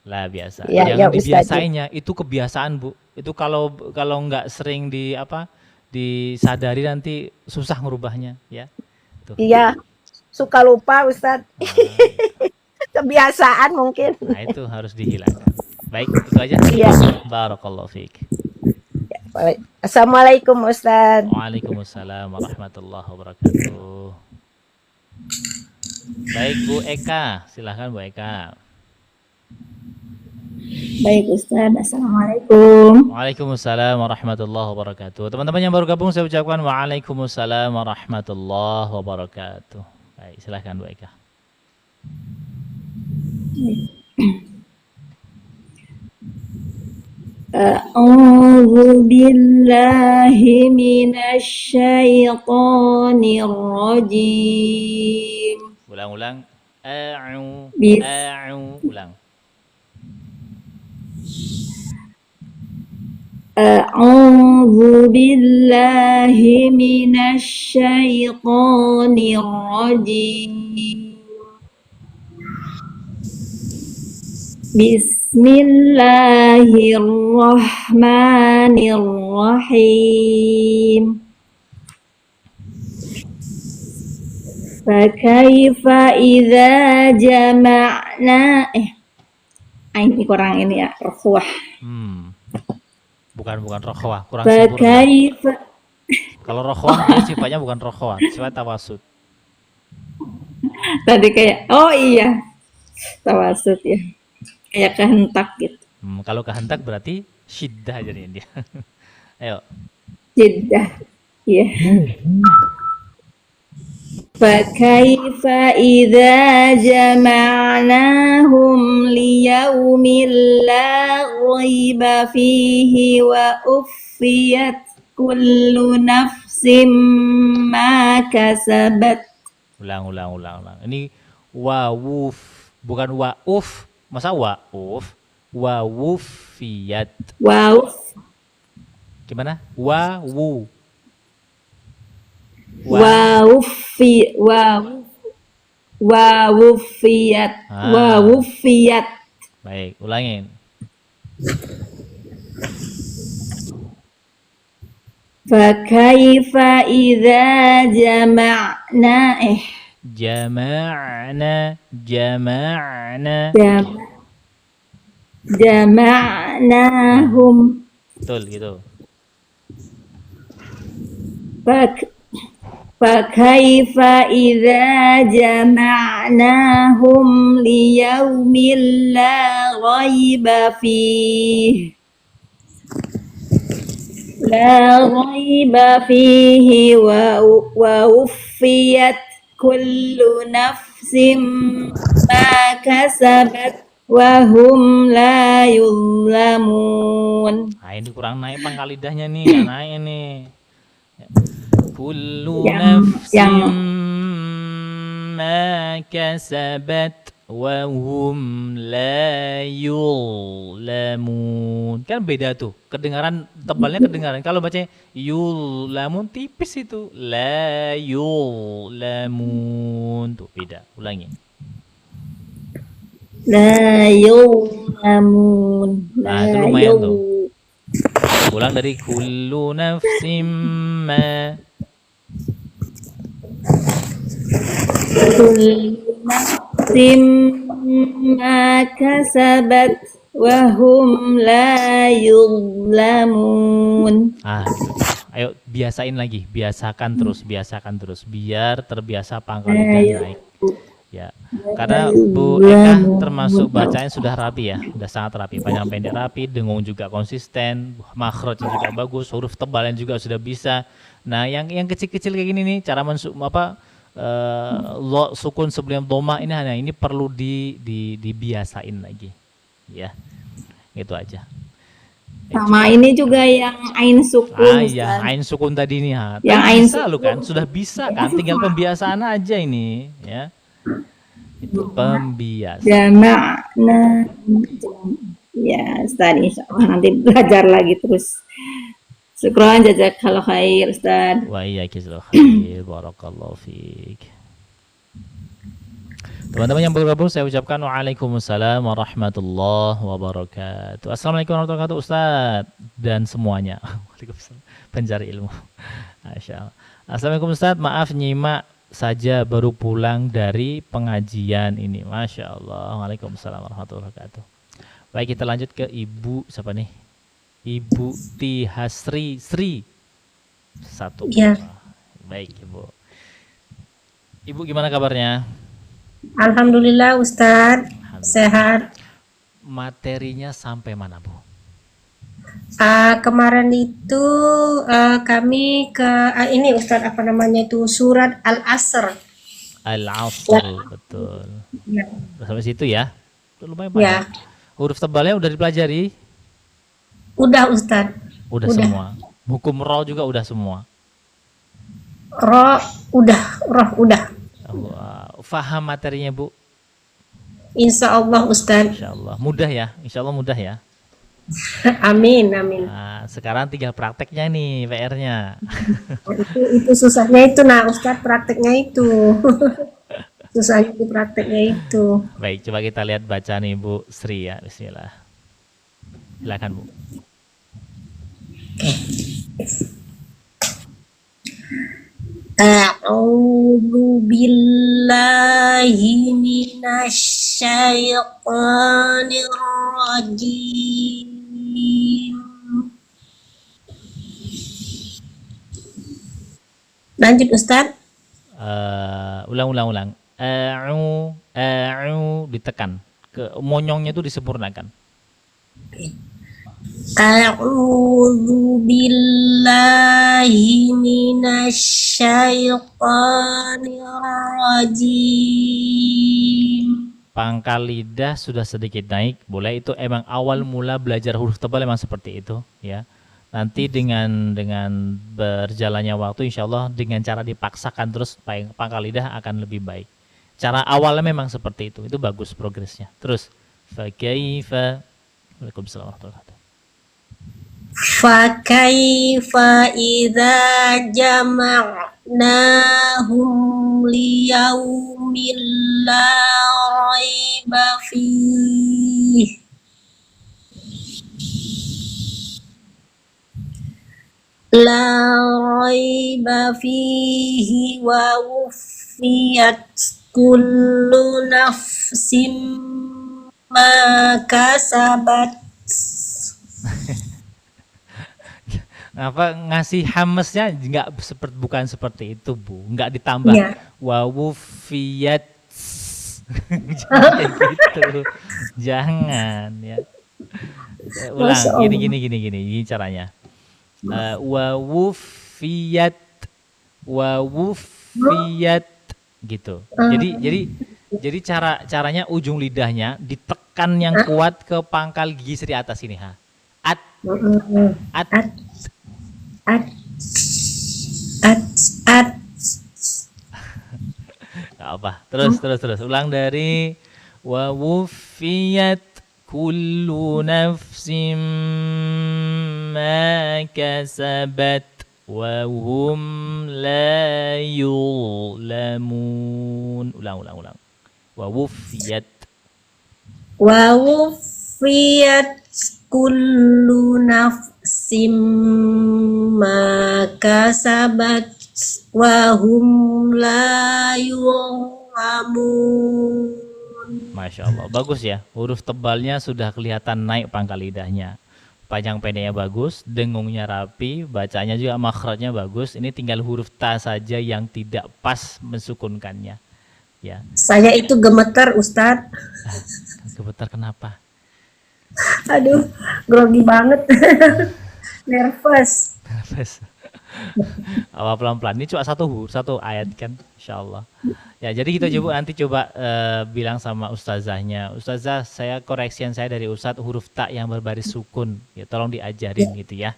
Speaker 5: La
Speaker 1: biasa.
Speaker 5: Ya,
Speaker 1: jangan
Speaker 5: ya,
Speaker 1: dibiasainnya, itu kebiasaan Bu. Itu kalau nggak sering disadari nanti susah ngerubahnya ya. Tuh.
Speaker 5: Iya, suka lupa Ustaz. Kebiasaan mungkin.
Speaker 1: Nah, itu harus dihilangkan. Baik, itu aja.
Speaker 5: Iya.
Speaker 1: Barakallahu fiik.
Speaker 5: Assalamualaikum Ustaz.
Speaker 1: Waalaikumsalam warahmatullahi wabarakatuh. Baik Bu Eka, silahkan Bu Eka.
Speaker 4: Baik Ustaz, Assalamualaikum.
Speaker 1: Waalaikumsalam warahmatullahi wabarakatuh. Teman-teman yang baru gabung saya ucapkan waalaikumsalam warahmatullahi wabarakatuh. Baik, silahkan Bu Eka.
Speaker 4: A'udzu billahi minasy syaithanir rajim.
Speaker 1: Ulang. Ulang.
Speaker 5: A'udzu billahi minasy syaithanir rajim. Bismillahirrahmanirrahim. Fakaifa idza jama'na ini kurang ini ya, rohwah.
Speaker 1: Bukan rokhwah, kurang sempurna.
Speaker 5: Fakaifa
Speaker 1: Kalau rokhwah dia sifatnya bukan rokhwah, sifat tawasud.
Speaker 5: tadi kayak oh iya, tawasud ya. Kayak kehentak gitu.
Speaker 1: Kalau kehentak berarti syiddah jadinya dia. Ayo.
Speaker 5: Jiddah. Iya. Fakaifa idza jama'nahum liyaumin la raiba fihi wa uffiyat kullu nafsim ma kasabat.
Speaker 1: Ulang. Ini wawuf, bukan wauf. Masa wauf? Wawufiyat.
Speaker 5: Wow.
Speaker 1: Gimana? Wawu.
Speaker 5: Wawufiyat. Wawufiyat.
Speaker 1: Baik, ulangin.
Speaker 5: Fakaifa idza jama'na jama'nahum.
Speaker 1: Betul gitu.
Speaker 5: Fakaifa idza jama'nahum liyaumin la raiba fihi wa uffiyat kullu nafsim ma kasabat wa hum la yuzlamun.
Speaker 1: Nah, ini kurang naik pangkal lidahnya nih, nggak naik nih. Kullu nafsim ma kasabat wa hum la yuzlamun. Kan beda tuh, kedengaran tebalnya kedengaran. Kalau bacanya yuzlamun tipis itu, la yuzlamun tuh beda. Ulangi.
Speaker 5: La yuzlamun.
Speaker 1: Nah, itu lumayan tuh. Ulang dari kullu nafsim ma.
Speaker 5: Kullu nafsim ma kasabat wa hum la yuzlamun.
Speaker 1: Gitu. Ayo biasain lagi, biasakan terus biar terbiasa pangkal lidah naik. Ya, karena Bu Eka termasuk bacanya sudah rapi ya, sudah sangat rapi, panjang pendek rapi, dengung juga konsisten, makhrajnya juga bagus, huruf tebalnya juga sudah bisa. Nah, yang kecil-kecil kayak gini nih, cara sukun sebelum dhamma ini perlu dibiasain lagi, ya, gitu aja.
Speaker 5: Sama ini juga yang ain sukun.
Speaker 1: Ya, ain sukun tadi nih,
Speaker 5: yang ain
Speaker 1: bisa lu kan, sudah bisa kan, tinggal pembiasaan aja ini, ya. Itu pembiasaan.
Speaker 5: Jama'na. Ya, Ustaz, insyaallah nanti belajar lagi terus. Syukran, jazakallahu khair, Ustaz.
Speaker 1: Wa iyyakizzal khair, barakallahu fiik. Teman-teman yang bergabung, saya ucapkan waalaikumsalam warahmatullahi wabarakatuh. Assalamualaikum warahmatullahi wabarakatuh, Ustaz dan semuanya. Waalaikumsalam, pencari ilmu. Masya Allah. Assalamualaikum Ustaz, maaf nyimak saja baru pulang dari pengajian ini. Masya Allah. Waalaikumsalam warahmatullahi wabarakatuh. Baik, kita lanjut ke Ibu siapa nih? Ibu Tihasri Sri. Satu.
Speaker 6: Ya.
Speaker 1: Baik, Ibu. Ibu gimana kabarnya?
Speaker 6: Alhamdulillah Ustadz, sehat.
Speaker 1: Materinya sampai mana, Bu?
Speaker 6: Kemarin itu kami ke ini Ustadz apa namanya itu surat Al-Asr.
Speaker 1: Al-Asr, betul.
Speaker 6: Ya.
Speaker 1: Sampai situ ya? Itu lumayan banyak. Huruf tebalnya udah dipelajari?
Speaker 6: Udah Ustadz.
Speaker 1: Udah semua. Hukum roh juga udah semua.
Speaker 6: Roh udah.
Speaker 1: Faham materinya, Bu?
Speaker 6: Insya Allah Ustadz.
Speaker 1: Insya Allah mudah ya. Insya Allah mudah ya.
Speaker 6: Amin, amin.
Speaker 1: Nah, sekarang tinggal prakteknya nih PR-nya.
Speaker 6: Itu susahnya itu, nah Ustadz, prakteknya itu. Susahnya di prakteknya itu.
Speaker 1: Baik, coba kita lihat baca nih Bu Sri ya. Bismillah. Silakan Bu.
Speaker 6: A'udzu billahi minasyaitonir rajim. Lanjut Ustadz.
Speaker 1: Ulang. Ditekan. Ke monyongnya itu disempurnakan.
Speaker 6: A'udzu billahi minasyaitonir rajim.
Speaker 1: Pangkal lidah sudah sedikit naik, boleh, itu emang awal mula belajar huruf tebal emang seperti itu ya. Nanti dengan berjalannya waktu insya Allah dengan cara dipaksakan terus pangkal lidah akan lebih baik. Cara awalnya memang seperti itu bagus progresnya. Terus fa kaifa. Waalaikumsalam warahmatullahi wabarakatuh.
Speaker 6: Fa kaifa idza jama'nahum liyaumin la raiba fihi. La raiba fihi wa wuffiyat kullu nafsin ma kasabat.
Speaker 1: Apa ngasih hamesnya bukan seperti itu Bu, nggak ditambah
Speaker 6: Ya.
Speaker 1: wa wufiyat. Jangan gitu, jangan ya. Ulang
Speaker 6: Masya Allah.
Speaker 1: gini caranya. Wa wufiyat gitu. Jadi caranya ujung lidahnya ditekan yang kuat ke pangkal gigi seri atas ini ha. At
Speaker 6: At at at.
Speaker 1: Gak apa. Terus ulang dari wa wufiyat kullu nafsim ma kasabat wa hum la yuzlamun. Ulang. Wa wufiyat
Speaker 6: Wa wuffiyat kullu nafsim ma kasabat wa hum la yuzlamun.
Speaker 1: Masya Allah, bagus ya. Huruf tebalnya sudah kelihatan naik pangkal lidahnya. Panjang pendeknya bagus, dengungnya rapi, bacanya juga makhrajnya bagus. Ini tinggal huruf ta saja yang tidak pas mensukunkannya. Ya.
Speaker 6: Saya itu gemeter Ustadz.
Speaker 1: Gemetar kenapa?
Speaker 6: Aduh, grogi banget. Nervous.
Speaker 1: Awal pelan-pelan. Ini cuma satu ayat kan, insya Allah. Ya, jadi kita nanti coba bilang sama ustazahnya, Ustazah, saya koreksian saya dari Ustadz huruf ta yang berbaris sukun. Ya, tolong diajarin gitu ya.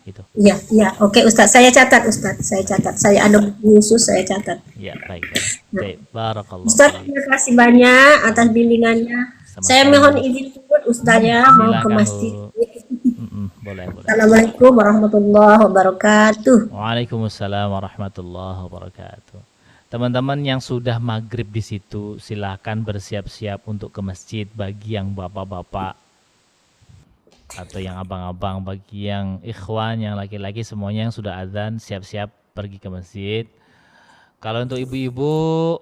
Speaker 1: Gitu.
Speaker 6: Iya. Oke Ustadz, saya catat Ustadz. Saya ada buku khusus, saya catat.
Speaker 1: Ya, baik. Barakallah.
Speaker 6: Ustadz, terima kasih banyak atas bimbingannya. Saya mohon izin turut Ustadz ya, mau ke masjid.
Speaker 1: Boleh.
Speaker 6: Assalamualaikum warahmatullahi wabarakatuh.
Speaker 1: Waalaikumsalam warahmatullahi wabarakatuh. Teman-teman yang sudah maghrib di situ, silakan bersiap-siap untuk ke masjid. Bagi yang bapak-bapak atau yang abang-abang, bagi yang ikhwan, yang laki-laki, semuanya yang sudah adzan siap-siap pergi ke masjid. Kalau untuk ibu-ibu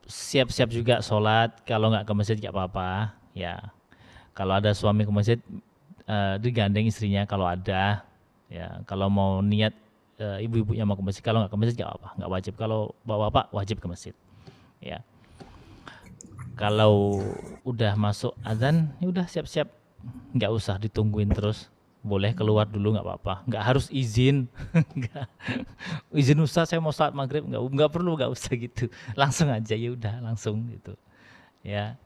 Speaker 1: siap-siap juga sholat. Kalau nggak ke masjid nggak apa-apa ya. Kalau ada suami ke masjid digandeng istrinya kalau ada ya. Kalau mau niat ibu-ibunya mau ke masjid, kalau nggak ke masjid nggak apa-apa, nggak wajib. Kalau bapak-bapak wajib ke masjid ya. Kalau udah masuk adzan ya udah siap-siap, nggak usah ditungguin terus, boleh keluar dulu nggak apa-apa, nggak harus izin. Izin Ustaz saya mau sholat maghrib, nggak perlu, nggak usah gitu, langsung aja ya udah langsung gitu ya.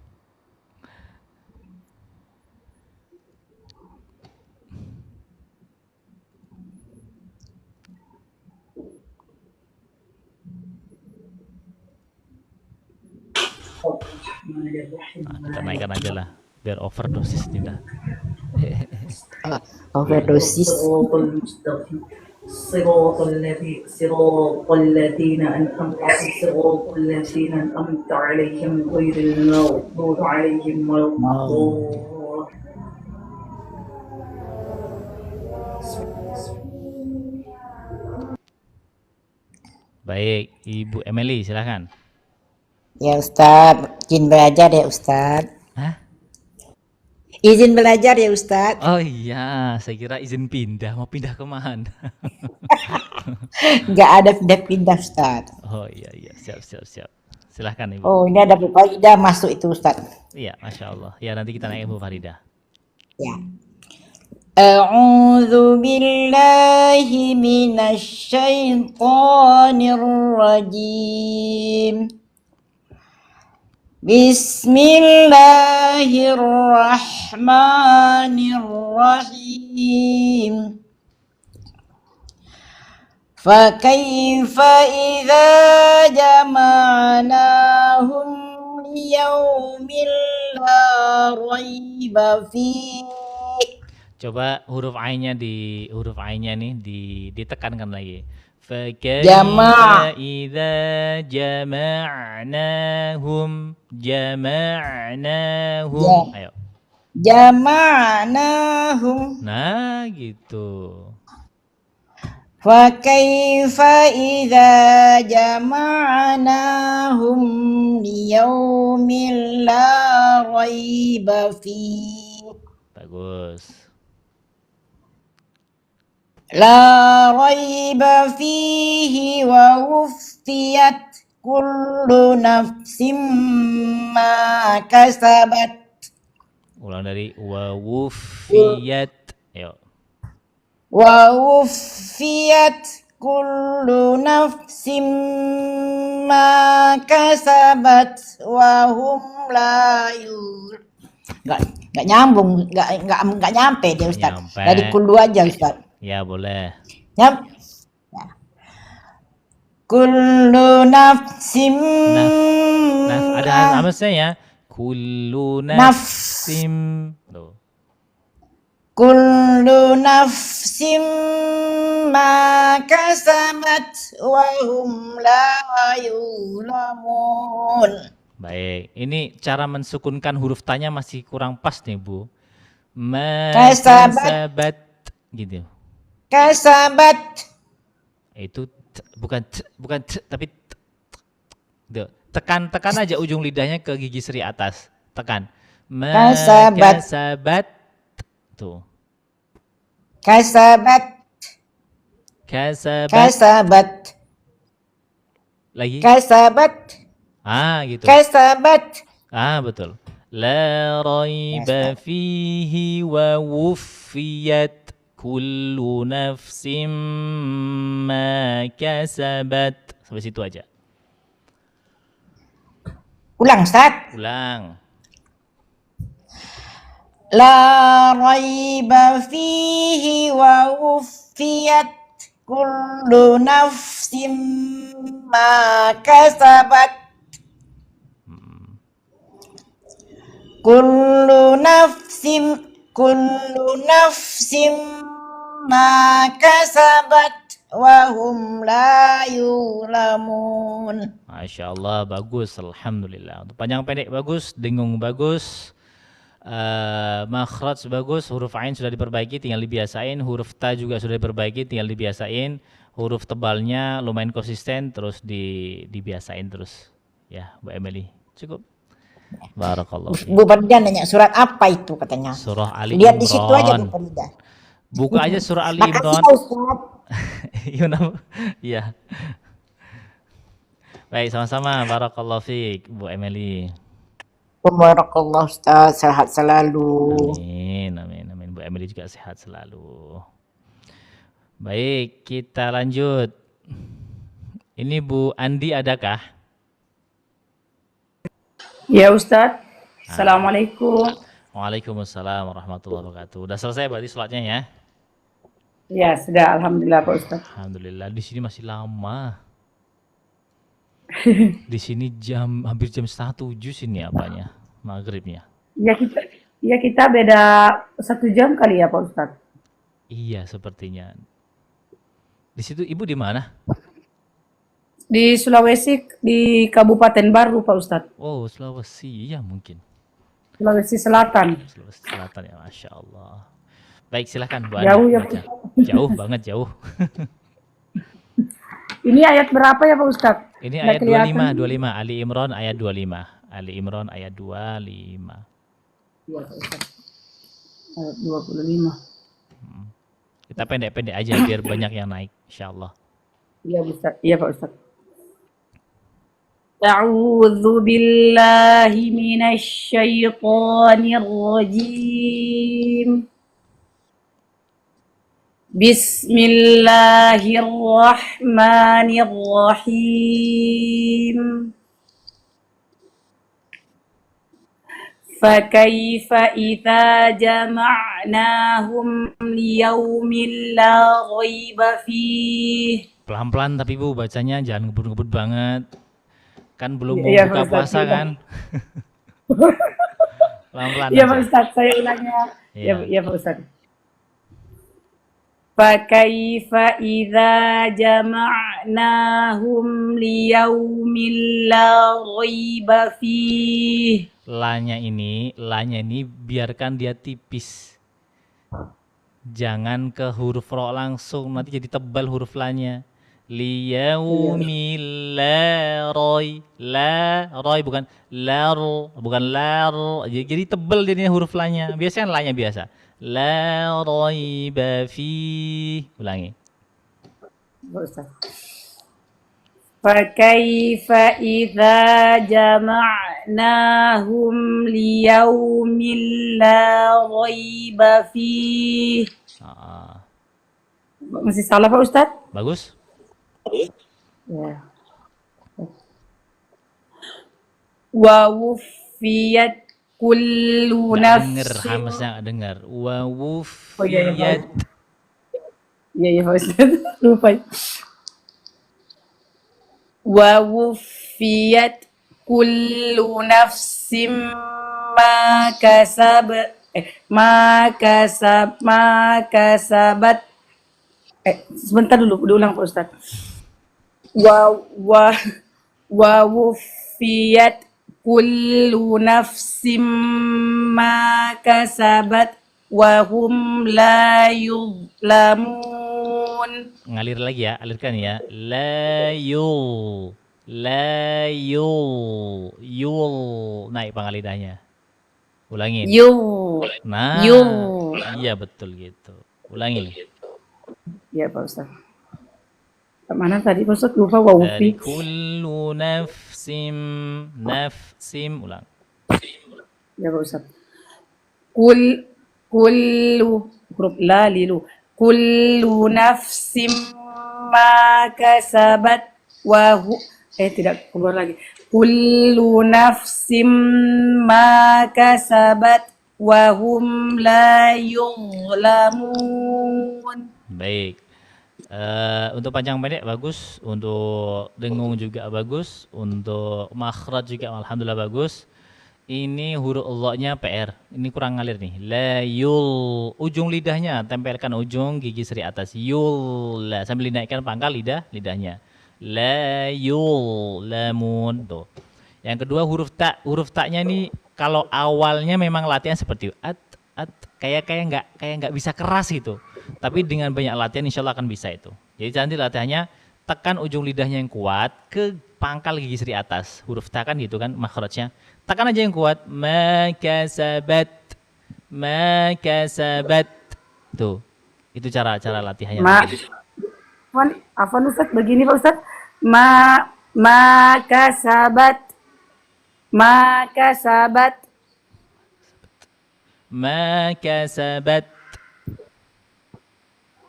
Speaker 1: Kita naikkan aja lah biar overdosis tidak.
Speaker 5: Overdosis.
Speaker 7: صراط الذين أنعمت عليهم غير المغضوب عليهم ولا الضالين.
Speaker 1: Baik, Ibu Emily silahkan.
Speaker 5: Ya Ustadz, izin belajar ya Ustadz.
Speaker 1: Hah?
Speaker 5: Izin belajar ya Ustadz.
Speaker 1: Oh iya, saya kira izin pindah. Mau pindah kemana?
Speaker 5: Nggak ada pindah-pindah Ustadz.
Speaker 1: Oh iya, siap. Silahkan Ibu.
Speaker 5: Oh ini ada Bu Faridah masuk itu Ustadz.
Speaker 1: Iya, Masya Allah. Ya nanti kita naik Ibu Faridah.
Speaker 5: Ya. A'udzu billahi minasy syaithanir rajim. Bismillahirrahmanirrahim. فكيف إذا جمعناهم ليوم لا ريب فيه.
Speaker 1: Coba huruf A-nya nih ditekankan lagi.
Speaker 5: Jama'.
Speaker 1: فكيف إذا جمعناهم Ayo.
Speaker 5: Jama'nahum.
Speaker 1: Nah, gitu.
Speaker 5: فكيف إذا جمعناهم ليوم لا ريب فيه.
Speaker 1: Bagus.
Speaker 5: لا ريب فيه ووفيت كل نفس ما كسبت.
Speaker 1: Ulang dari wawufiyat. Ayo.
Speaker 5: ووفيت كل نفس ما كسبت وهم لا nggak nyambung, nggak nyampe dia Ustaz.
Speaker 1: Nyampe.
Speaker 5: Dari kullu aja Ustaz.
Speaker 1: Ya, boleh.
Speaker 5: Nyampe. Ya. Kullu nafsim.
Speaker 1: Ada hamzahnya ya. Kullu nafsim. Tuh.
Speaker 5: Kullu nafsim ma kasabat wa hum la yuzlamun.
Speaker 1: Baik, ini cara mensukunkan huruf tanya masih kurang pas nih Bu.
Speaker 5: Kasabat.
Speaker 1: Gitu.
Speaker 5: Kasabat.
Speaker 1: Itu bukan tapi tuh. Tekan aja ujung lidahnya ke gigi seri atas. Tekan.
Speaker 5: Kasabat.
Speaker 1: Tuh.
Speaker 5: Kasabat.
Speaker 1: Lagi.
Speaker 5: Kasabat.
Speaker 1: Gitu.
Speaker 5: Kasabat.
Speaker 1: Betul. La raiba fihi wa wuffiyat kullu nafsim ma kasabat. Sampai situ aja.
Speaker 5: Ulang Ustaz.
Speaker 1: Ulang.
Speaker 5: La raiba fihi wa wuffiyat kullu nafsim ma kasabat. Kullu nafsim ma kasabat wa hum la yuzlamun.
Speaker 1: Masya Allah, bagus, alhamdulillah. Untuk panjang pendek bagus, dengung bagus, makhraj bagus, huruf ain sudah diperbaiki, tinggal dibiasain, huruf ta juga sudah diperbaiki, tinggal dibiasain, huruf tebalnya lumayan konsisten, terus dibiasain terus. Ya, Bu Emily, cukup. Barakallah.
Speaker 5: Bu Faridah nanya surat apa itu katanya.
Speaker 1: Surah Ali
Speaker 5: Lihat
Speaker 1: Imran.
Speaker 5: di situ aja Bu Faridah.
Speaker 1: Buka aja surah Ali
Speaker 5: Makasih
Speaker 1: Imran.
Speaker 5: ya Ustaz.
Speaker 1: Iya. Baik, sama-sama. Barakallahu fiik, Bu Emily.
Speaker 5: Barakallah Ustaz, sehat selalu.
Speaker 1: Amin. Bu Emily juga sehat selalu. Baik, kita lanjut. Ini Bu Andi adakah?
Speaker 8: Ya Ustadz. Assalamualaikum.
Speaker 1: Waalaikumsalam warahmatullahi wabarakatuh. Udah selesai berarti sholatnya ya?
Speaker 8: Ya sudah, alhamdulillah Pak Ustadz.
Speaker 1: Alhamdulillah. Di sini masih lama. Di sini hampir jam 6:30 sini apanya, maghribnya.
Speaker 8: Ya kita beda 1 jam kali ya Pak Ustadz.
Speaker 1: Iya, sepertinya. Di situ Ibu di mana?
Speaker 8: Di Sulawesi, di Kabupaten Baru Pak Ustadz.
Speaker 1: Oh, Sulawesi. Iya, mungkin.
Speaker 8: Sulawesi Selatan.
Speaker 1: Sulawesi Selatan ya, Masya Allah. Baik, silahkan Bu Ana
Speaker 8: Jauh ya
Speaker 1: baca.
Speaker 8: Pak.
Speaker 1: Jauh banget, jauh.
Speaker 8: Ini ayat berapa ya Pak Ustadz?
Speaker 1: Ini
Speaker 8: Nggak
Speaker 1: ayat
Speaker 8: kelihatan.
Speaker 1: 25, Ali Imran ayat 25. Ali Imran ayat 25.
Speaker 8: Iya Pak Ustadz. Ayat 25.
Speaker 1: Kita pendek-pendek aja biar banyak yang naik, insyaallah.
Speaker 8: Iya Ustadz. Iya Pak Ustadz. A'udzu billahi minasy syaithanir rajim. Bismillahirrahmanirrahim. فكيف إذا جمعناهم ليوم لا ريب فيه.
Speaker 1: Pelan-pelan tapi Bu bacanya jangan ngebut-ngebut banget. Kan belum mau
Speaker 8: Iya,
Speaker 1: buka
Speaker 8: Pak
Speaker 1: puasa
Speaker 8: Ustadz, iya.
Speaker 1: kan? Pelan-pelan
Speaker 8: Iya
Speaker 1: aja.
Speaker 8: Pak Ustadz, saya ulangnya.
Speaker 1: Iya.
Speaker 8: Iya Pak Ustadz. فكيف إذا جمعناهم ليوم لا ريب فيه.
Speaker 1: Lanya ini biarkan dia tipis. Jangan ke huruf ro langsung, nanti jadi tebal huruf lanya. Liyaumil la roy bukan lar, bukan lar. Jadi tebal jadinya huruf lanya. Biasanya lanya biasa. La raiba fi. Ulangi.
Speaker 8: Pak Ustadz. فكيف إذا جمعناهم ليوم لا ريب فيه. Masih salah Pak Ustadz?
Speaker 1: Bagus?
Speaker 8: Ya. Wawufiyat kullu
Speaker 1: Dengar
Speaker 8: nafsin.
Speaker 1: hamasnya dengar. Wa
Speaker 8: Oh iya, iya,
Speaker 1: wufiyat.
Speaker 8: Iya Pak Ustadz. Lupa. Wawufiyat kullu nafsin ma kasabat. Sebentar dulu, diulang Pak Ustadz. Wawufiyat kullu nafsin ma kasabat wa hum la yuzlamun.
Speaker 1: Ngalir lagi ya, alirkan ya. La yul. Naik pangkal lidahnya. Ulangin. Nah, iya betul gitu. Ulangi.
Speaker 8: Ya Pak Ustadz. Mana tadi Pak Ustadz? Lupa wawufi.
Speaker 1: Dari kullu nafsim. Ulang.
Speaker 8: Ya Pak Ustadz. Kullu huruf la lilu. Kullu nafsim ma kasabat wa tidak keluar lagi. Kullu nafsim ma kasabat wa hum la yuzlamun.
Speaker 1: Baik. Untuk panjang pendek bagus, untuk dengung juga bagus, untuk makhraj juga alhamdulillah bagus. Ini huruf Allah-nya PR. Ini kurang ngalir nih. La yul. Ujung lidahnya tempelkan ujung gigi seri atas. Yul. Sambil dinaikkan pangkal lidahnya. La yul. Lamun. Tuh. Yang kedua huruf ta. Huruf ta-nya nih kalau awalnya memang latihan seperti at kayak nggak bisa keras gitu. Tapi dengan banyak latihan insya Allah akan bisa itu. Jadi nanti latihannya tekan ujung lidahnya yang kuat ke pangkal gigi seri atas. Huruf ta kan gitu kan makhrajnya. Tekan aja yang kuat. Makasabat. Tuh. Itu cara latihannya.
Speaker 8: Afwan Ustadz, begini Pak Ustadz. Makasabat.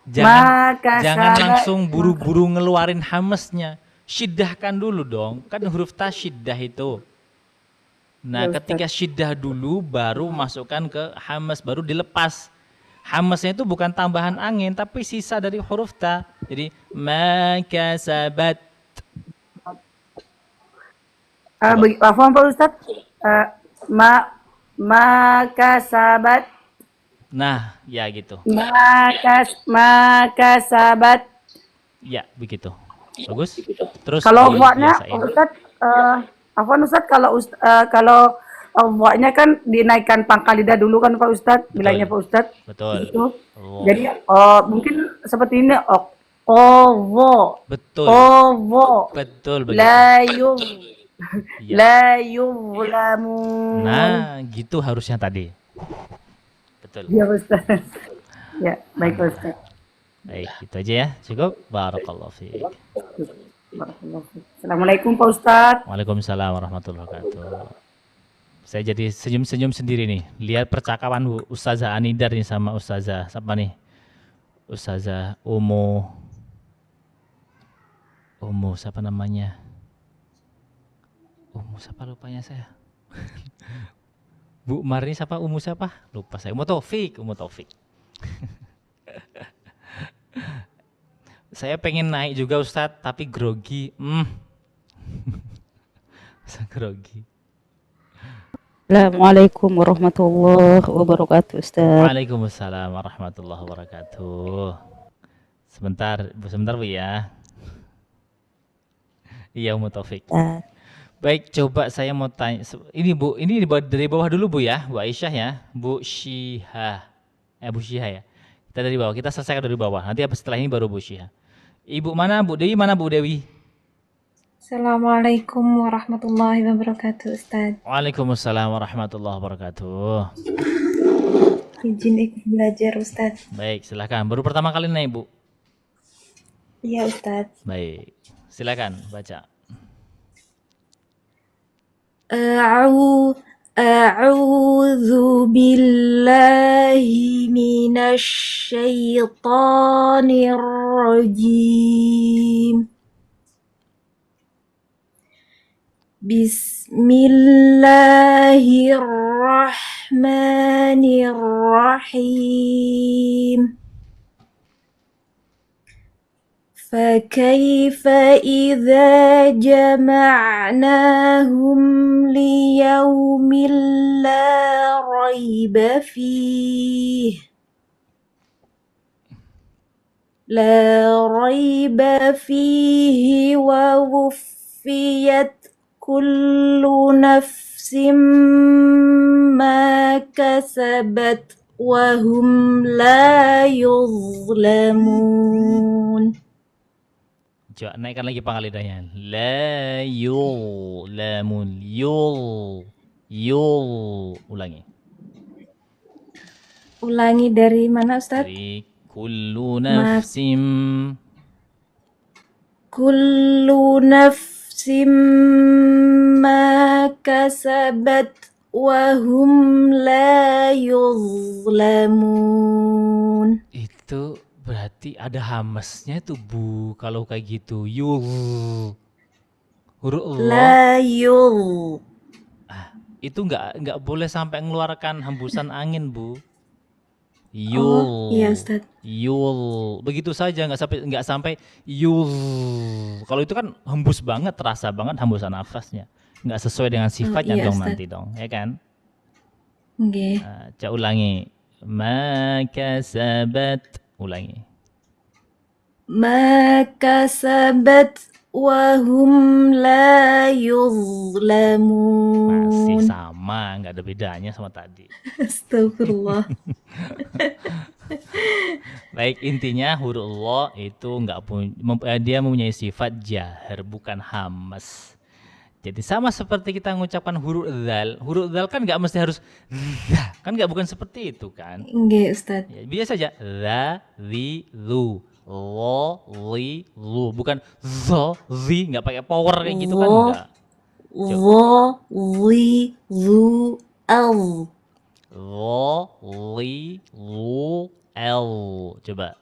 Speaker 1: Jangan langsung buru-buru ngeluarin hamesnya. Syiddahkan dulu dong. Kan huruf ta syiddah itu. Nah, ketika syiddah dulu baru masukkan ke hamas, baru dilepas. Hamasnya itu bukan tambahan angin tapi sisa dari huruf ta. Jadi makasabat.
Speaker 8: Afwan Pak Ustadz. Makasabat.
Speaker 1: Nah, ya gitu.
Speaker 8: Makasabat.
Speaker 1: Ya, begitu. Bagus. Terus
Speaker 8: Kalau buatnya
Speaker 1: dibiasain.
Speaker 8: Ustaz, Afwan Ustaz, kalau buatnya kan dinaikkan pangkal lidah dulu kan Pak Ustaz, bilangnya Pak Ustaz.
Speaker 1: Betul.
Speaker 8: Gitu.
Speaker 1: Oh,
Speaker 8: Jadi mungkin seperti ini, owo,
Speaker 1: betul.
Speaker 8: owo,
Speaker 1: Betul begitu.
Speaker 8: layum,
Speaker 1: Iya.
Speaker 8: layulamun.
Speaker 1: Nah, gitu harusnya tadi. Betul.
Speaker 8: Ya Ustaz. Ya, baik Pak Ustaz.
Speaker 1: Baik, itu aja ya. Cukup. Barakallahu fiik.
Speaker 8: Assalamualaikum Pak Ustaz.
Speaker 1: Waalaikumsalam warahmatullahi wabarakatuh. Saya jadi senyum-senyum sendiri nih. Lihat percakapan Ustazah Anidar nih sama Ustazah siapa nih? Ustazah Umu siapa namanya? Umu siapa lupanya saya? Bu Marni siapa? Umu siapa? Lupa saya. Umu Taufik. Saya pengen naik juga Ustadz, tapi grogi. Grogi.
Speaker 9: Assalamualaikum warahmatullahi wabarakatuh, Ustaz.
Speaker 1: Waalaikumsalam warahmatullahi wabarakatuh. Sebentar Bu ya. Iya, Umu Taufik. Baik, coba saya mau tanya. Ini Bu, ini dari bawah dulu Bu ya, Bu Aisyah ya, Bu Syihah. Bu Syihah ya. Kita dari bawah, kita selesaikan dari bawah. Nanti setelah ini baru Bu Syihah. Ibu mana Bu Dewi, mana Bu Dewi?
Speaker 10: Assalamualaikum warahmatullahi wabarakatuh, Ustaz.
Speaker 1: Waalaikumsalam warahmatullahi wabarakatuh.
Speaker 10: Izin ikut belajar, Ustaz.
Speaker 1: Baik, silakan. Baru pertama kali naik Bu?
Speaker 10: Iya, Ustaz.
Speaker 1: Baik, silakan baca.
Speaker 10: A'udzu billahi minasy syaithanir rajim. Bismillahirrahmanirrahim. فكيف إذا جمعناهم ليوم لا ريب فيه ووفيت كل نفس ما كسبت وهم لا يظلمون.
Speaker 1: Coba naikkan lagi pangkal lidahnya. La yulamun. Yul. Ulangi.
Speaker 10: Ulangi dari mana, Ustaz?
Speaker 1: Dari kullu nafsim.
Speaker 10: Kullu nafsim ma kasabat wa hum la yuzlamun.
Speaker 1: Itu berarti ada hamesnya tuh Bu, kalau kayak gitu. Yul. Huruf
Speaker 10: La yul.
Speaker 1: Itu nggak boleh sampai mengeluarkan hembusan angin Bu. Yul.
Speaker 10: Iya, Ustaz.
Speaker 1: Yul. Begitu saja, nggak sampai yul. Kalau itu kan hembus banget, terasa banget hembusan nafasnya. Nggak sesuai dengan sifatnya
Speaker 10: iya,
Speaker 1: dong
Speaker 10: Ustaz.
Speaker 1: nanti dong, ya kan?
Speaker 10: Nggih.
Speaker 1: Coba ulangi. Maka sabat. Ulangi.
Speaker 10: Maka sabat wahum la yuzlamun.
Speaker 1: Masih sama, nggak ada bedanya sama tadi.
Speaker 10: Astagfirullah.
Speaker 1: Baik, intinya huruf Allah itu dia mempunyai sifat jahar, bukan hamas. Jadi sama seperti kita mengucapkan huruf dzal. Huruf dzal kan nggak mesti harus dzah, kan bukan seperti itu kan?
Speaker 10: Nggih, Ustaz.
Speaker 1: Ya, biasa saja za, zi, lu, lo, li, lu, bukan zo, zi, nggak pakai power kayak gitu kan enggak.
Speaker 10: Wo, li, lu, al.
Speaker 1: Lo, li, lu, l. Coba.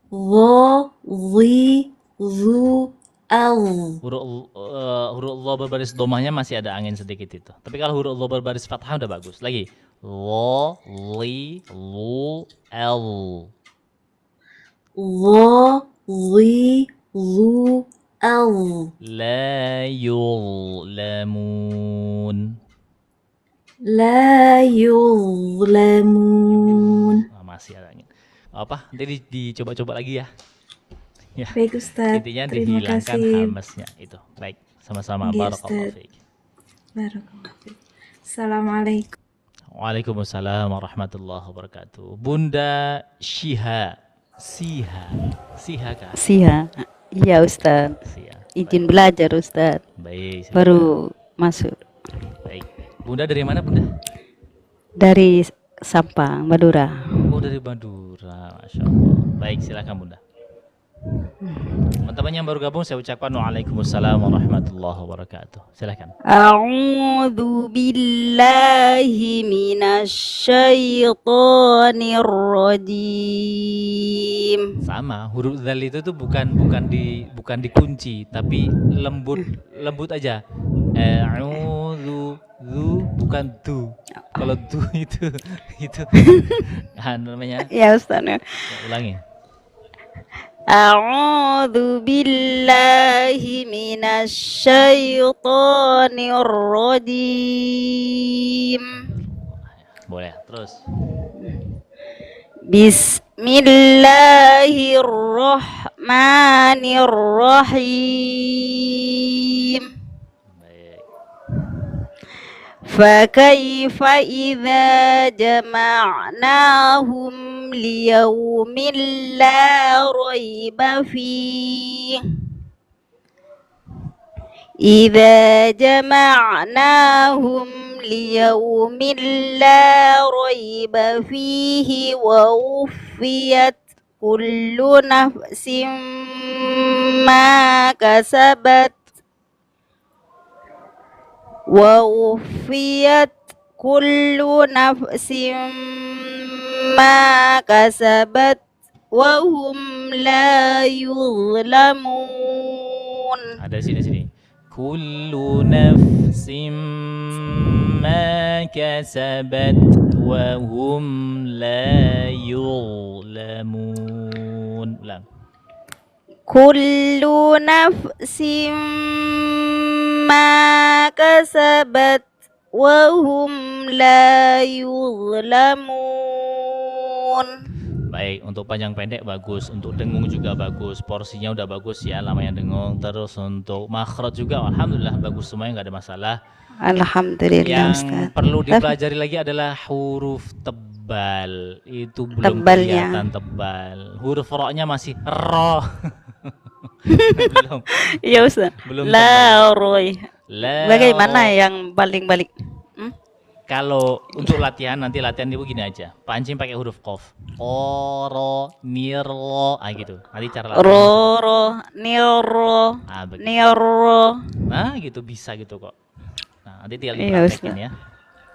Speaker 10: Wo, li, lu, al.
Speaker 1: Huruf lo berbaris domahnya masih ada angin sedikit itu. Tapi kalau huruf lo berbaris fathah udah bagus. Lagi. Lo, li, lu, l.
Speaker 10: Wo, li, lu, al.
Speaker 1: La yulamun.
Speaker 10: لا يظلمون.
Speaker 1: Masih ada angin. Apa? Nanti dicoba-coba lagi ya. Ya.
Speaker 10: Baik Ustadz,
Speaker 1: Intinya
Speaker 10: terima
Speaker 1: dihilangkan
Speaker 10: kasih.
Speaker 1: hamesnya itu. Baik, sama-sama.
Speaker 10: Iya,
Speaker 1: Barakallahu
Speaker 10: Ustadz.
Speaker 1: fiik.
Speaker 10: Barakallahu fiik. Assalamualaikum.
Speaker 1: Waalaikumsalam warahmatullahi wabarakatuh. Bunda Siha kah?
Speaker 9: Siha. Iya Ustadz.
Speaker 1: Siha.
Speaker 9: Izin belajar Ustadz.
Speaker 1: Baik. Silakan.
Speaker 9: Baru masuk
Speaker 1: Baik. Bunda dari mana Bunda?
Speaker 9: dari Sampang, Madura.
Speaker 1: Oh dari Madura, Masya Allah. Baik, silakan Bunda. Teman-teman yang baru gabung saya ucapkan waalaikumsalam warahmatullahi wabarakatuh. Silakan.
Speaker 9: A'udzu billahi minasyaitonir rajim.
Speaker 1: Sama, huruf dzal itu tuh bukan dikunci, tapi lembut aja. A'udzu bukan tu. Kalau tu itu namanya.
Speaker 9: Ya Ustaz.
Speaker 1: Ulangi.
Speaker 9: A'udzu billahi minasyaitonir rajim.
Speaker 1: Boleh, terus.
Speaker 9: Bismillahirrahmanirrahim.
Speaker 1: Baik.
Speaker 9: فكيف إذا جمعناهم ليوم لا ريب فيه إذا جمعناهم ليوم لا ريب فيه ووفيت كل نفس ما كسبت ووفيت كل نفس ما كسبت وهم لا يظلمون.
Speaker 1: Ada sini. Kullu nafsim ma kasabat wa hum la yuzlamun. Ulang.
Speaker 9: كل نفس ما كسبت وهم لا يظلمون.
Speaker 1: Baik, untuk panjang pendek bagus, untuk dengung juga bagus, porsinya udah bagus ya, lama yang dengung. Terus untuk makhraj juga alhamdulillah bagus semuanya, nggak ada masalah.
Speaker 9: Alhamdulillah
Speaker 1: Yang
Speaker 9: Ustaz.
Speaker 1: perlu dipelajari lagi adalah huruf tebal. Itu belum
Speaker 9: Tebalnya.
Speaker 1: kelihatan tebal. Huruf ro-nya masih ro. belum.
Speaker 9: Iya Ustaz.
Speaker 1: Belum
Speaker 9: La roy.
Speaker 1: La
Speaker 9: Bagaimana
Speaker 1: ro.
Speaker 9: yang balik-balik?
Speaker 1: Kalau untuk latihan, nanti latihan ibu gini aja. Pancing pakai huruf qaf. Ro, niro, gitu. Nanti cara latihan.
Speaker 9: Roro, niro,
Speaker 1: Begitu.
Speaker 9: niro.
Speaker 1: Nah, gitu bisa gitu kok. Nah, nanti tinggal
Speaker 9: Iya,
Speaker 1: dipraktekin ya.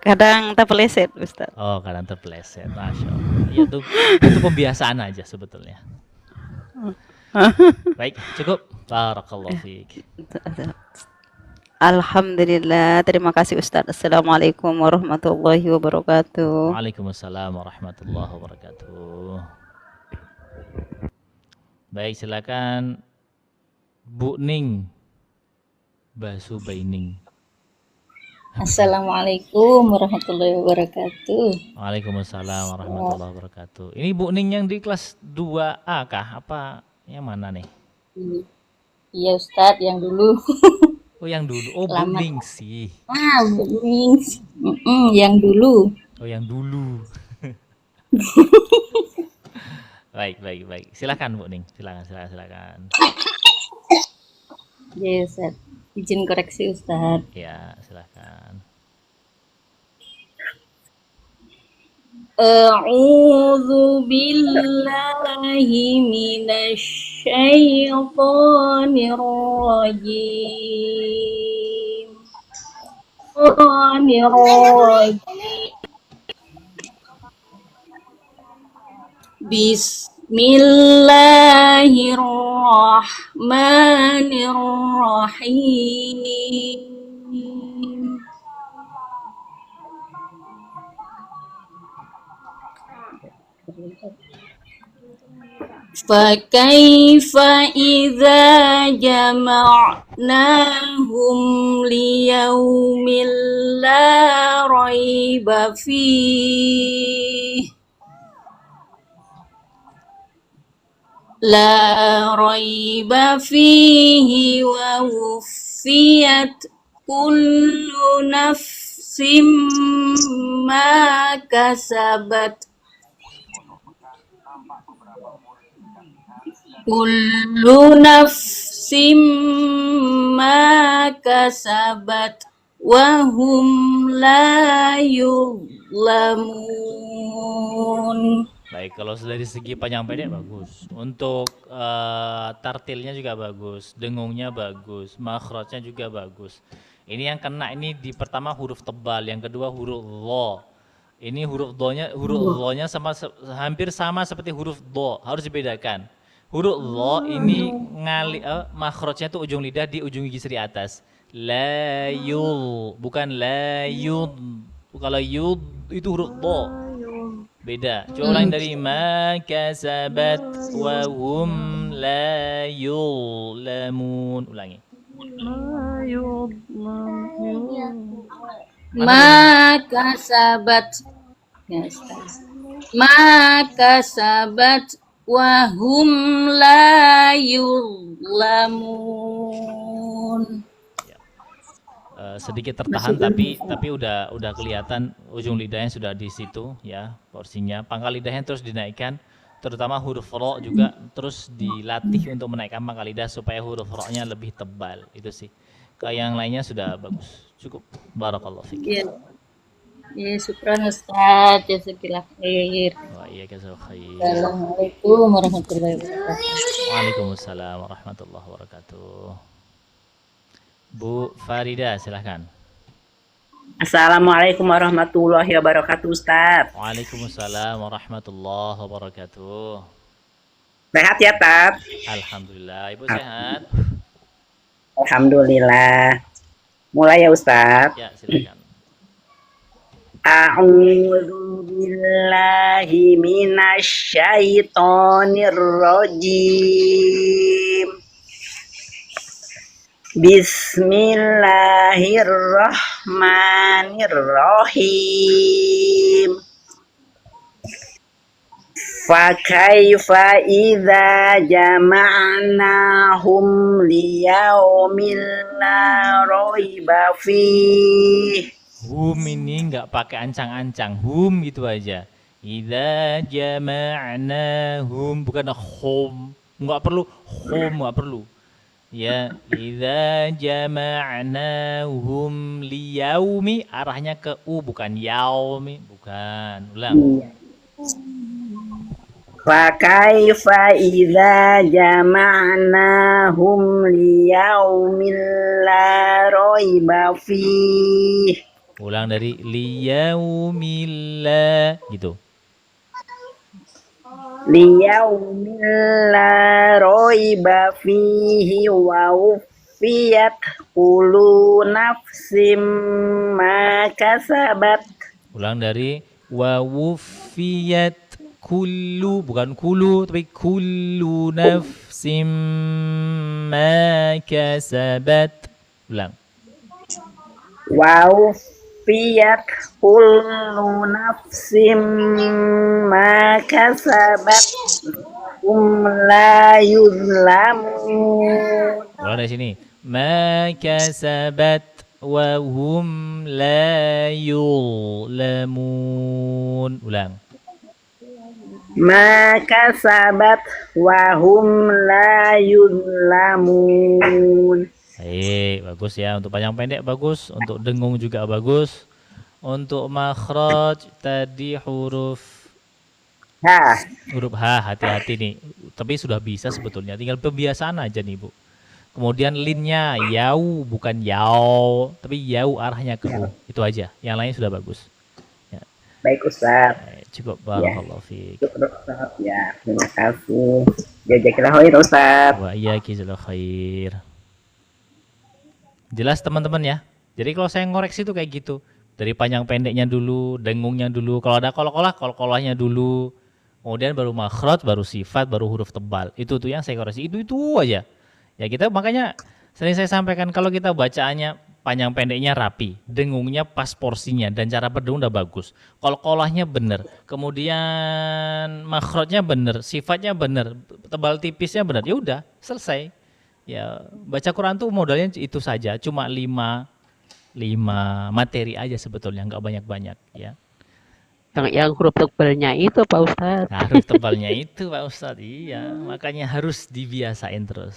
Speaker 9: Kadang terpeleset Ustaz.
Speaker 1: Oh, kadang terpeleset. Masya Allah. Ya, itu pembiasaan aja sebetulnya. Baik, cukup. Barakallahu fiik.
Speaker 9: Alhamdulillah, terima kasih Ustaz. Assalamualaikum warahmatullahi wabarakatuh.
Speaker 1: Waalaikumsalam warahmatullahi wabarakatuh. Baik, silakan Bu Ning Basubaining.
Speaker 11: Assalamualaikum warahmatullahi wabarakatuh.
Speaker 1: Waalaikumsalam warahmatullahi wabarakatuh. Ini Bu Ning yang di kelas 2A kah? Apa yang mana nih?
Speaker 11: Iya Ustadz, yang dulu.
Speaker 1: Oh, yang dulu. Oh, Bu Ning sih.
Speaker 11: Bu Ning. Yang dulu.
Speaker 1: Oh, yang dulu. Baik. Silakan Bu Ning. Silakan.
Speaker 11: Ya Ustadz. Izin koreksi Ustadz.
Speaker 1: Ya, silakan.
Speaker 11: A'udzu billahi minasy syaithanir rajim. Bismillahirrahmanirrahim. فكيف إذا جمعناهم ليوم لا ريب فيه ووفيت كل نفس ما كسبت wahum la yuzlamun.
Speaker 1: Baik, kalau dari segi panjang pendek bagus. Untuk tartilnya juga bagus, dengungnya bagus, makhrajnya juga bagus. Ini yang kena ini di pertama huruf tebal, yang kedua huruf dha. Ini huruf dha-nya hampir sama seperti huruf dha, harus dibedakan. Huruf dha ini makhrajnya itu ujung lidah di ujung gigi seri atas. La yul, bukan la yud. Kalau yud itu huruf dha. Beda. Coba ulang dari ma kasabat wa hum la yulamun. Ulangi.
Speaker 11: Ma kasabat wa hum la yuzlamun.
Speaker 1: Sedikit tertahan tapi udah kelihatan ujung lidahnya sudah di situ ya porsinya. Pangkal lidahnya terus dinaikkan, terutama huruf ro juga terus dilatih untuk menaikkan pangkal lidah supaya huruf ro-nya lebih tebal. Itu sih. Kayak yang lainnya sudah bagus. Cukup. Barakallahu fiik.
Speaker 11: Ya, syukran Ustaz. Jazakallah khair.
Speaker 1: Wa iyyakum khair.
Speaker 11: Assalamualaikum warahmatullahi wabarakatuh.
Speaker 1: Waalaikumsalam warahmatullahi wabarakatuh. Bu Farida, silahkan.
Speaker 12: Assalamualaikum warahmatullahi wabarakatuh, Ustaz.
Speaker 1: Waalaikumsalam warahmatullahi wabarakatuh.
Speaker 12: Sehat ya, Tat?
Speaker 1: Alhamdulillah, Ibu sehat?
Speaker 12: Alhamdulillah. Mulai ya, Ustaz.
Speaker 1: Ya, silakan.
Speaker 12: A'udzu billahi minasy syaithanir rajim. Bismillahirrahmanirrahim. Fakaifa idza jama'nahum liyaumin la raiba fih.
Speaker 1: Hum ini nggak pakai ancang-ancang, hum gitu aja. Idza jama'nahum, bukan hum, nggak perlu hum, nggak perlu. Ya, idza jama'nahum liyaumi, arahnya ke u bukan yaumi, bukan. Ulang.
Speaker 12: Fa kaifa idza jama'nahum liyaumin la raiba fih.
Speaker 1: Ulang dari liyaumil la gitu.
Speaker 12: Liyaumin la raiba fihi wa wufiyat kullu nafsim ma kasabat.
Speaker 1: Ulang dari wa wufiyat kullu, bukan kulu tapi kullu nafsim ma kasabat. Ulang.
Speaker 12: Wa wufiyat kullu nafsim ma kasabat la yuzlamun.
Speaker 1: Ulang dari sini. Ma kasabat wa hum la yuzlamun. Ulang.
Speaker 12: Ma kasabat wa hum la yuzlamun.
Speaker 1: Baik, bagus ya. Untuk panjang pendek bagus, untuk dengung juga bagus. Untuk makhraj tadi huruf
Speaker 12: H.
Speaker 1: Huruf H, hati-hati nih. Tapi sudah bisa sebetulnya, tinggal pembiasaan aja nih, Bu. Kemudian linnya yau bukan yau, tapi yau arahnya ke u. Itu aja. Yang lain sudah bagus. Ya.
Speaker 12: Baik, Ustaz.
Speaker 1: Cukup, barakallahu fiik.
Speaker 12: Cukup, Ustaz. Ya, terima kasih. Jazakallah khair, Ustaz.
Speaker 1: Wa iyyakum khair. Jelas teman-teman ya. Jadi kalau saya ngoreksi itu kayak gitu. Dari panjang pendeknya dulu, dengungnya dulu. Kalau ada kol-kolahnya dulu. Kemudian baru makhraj, baru sifat, baru huruf tebal. Itu tuh yang saya koreksi. Itu aja. Ya kita makanya sering saya sampaikan kalau kita bacaannya panjang pendeknya rapi, dengungnya pas porsinya dan cara berdengung udah bagus. Qalqalahnya bener, kemudian makhrajnya bener, sifatnya bener, tebal tipisnya bener. Ya udah, selesai. Ya, baca Quran tuh modalnya itu saja, cuma 5 materi aja sebetulnya, nggak banyak-banyak ya.
Speaker 13: Yang huruf tebalnya itu Pak Ustadz.
Speaker 1: Nah, huruf tebalnya itu Pak Ustadz, iya. Makanya harus dibiasain terus.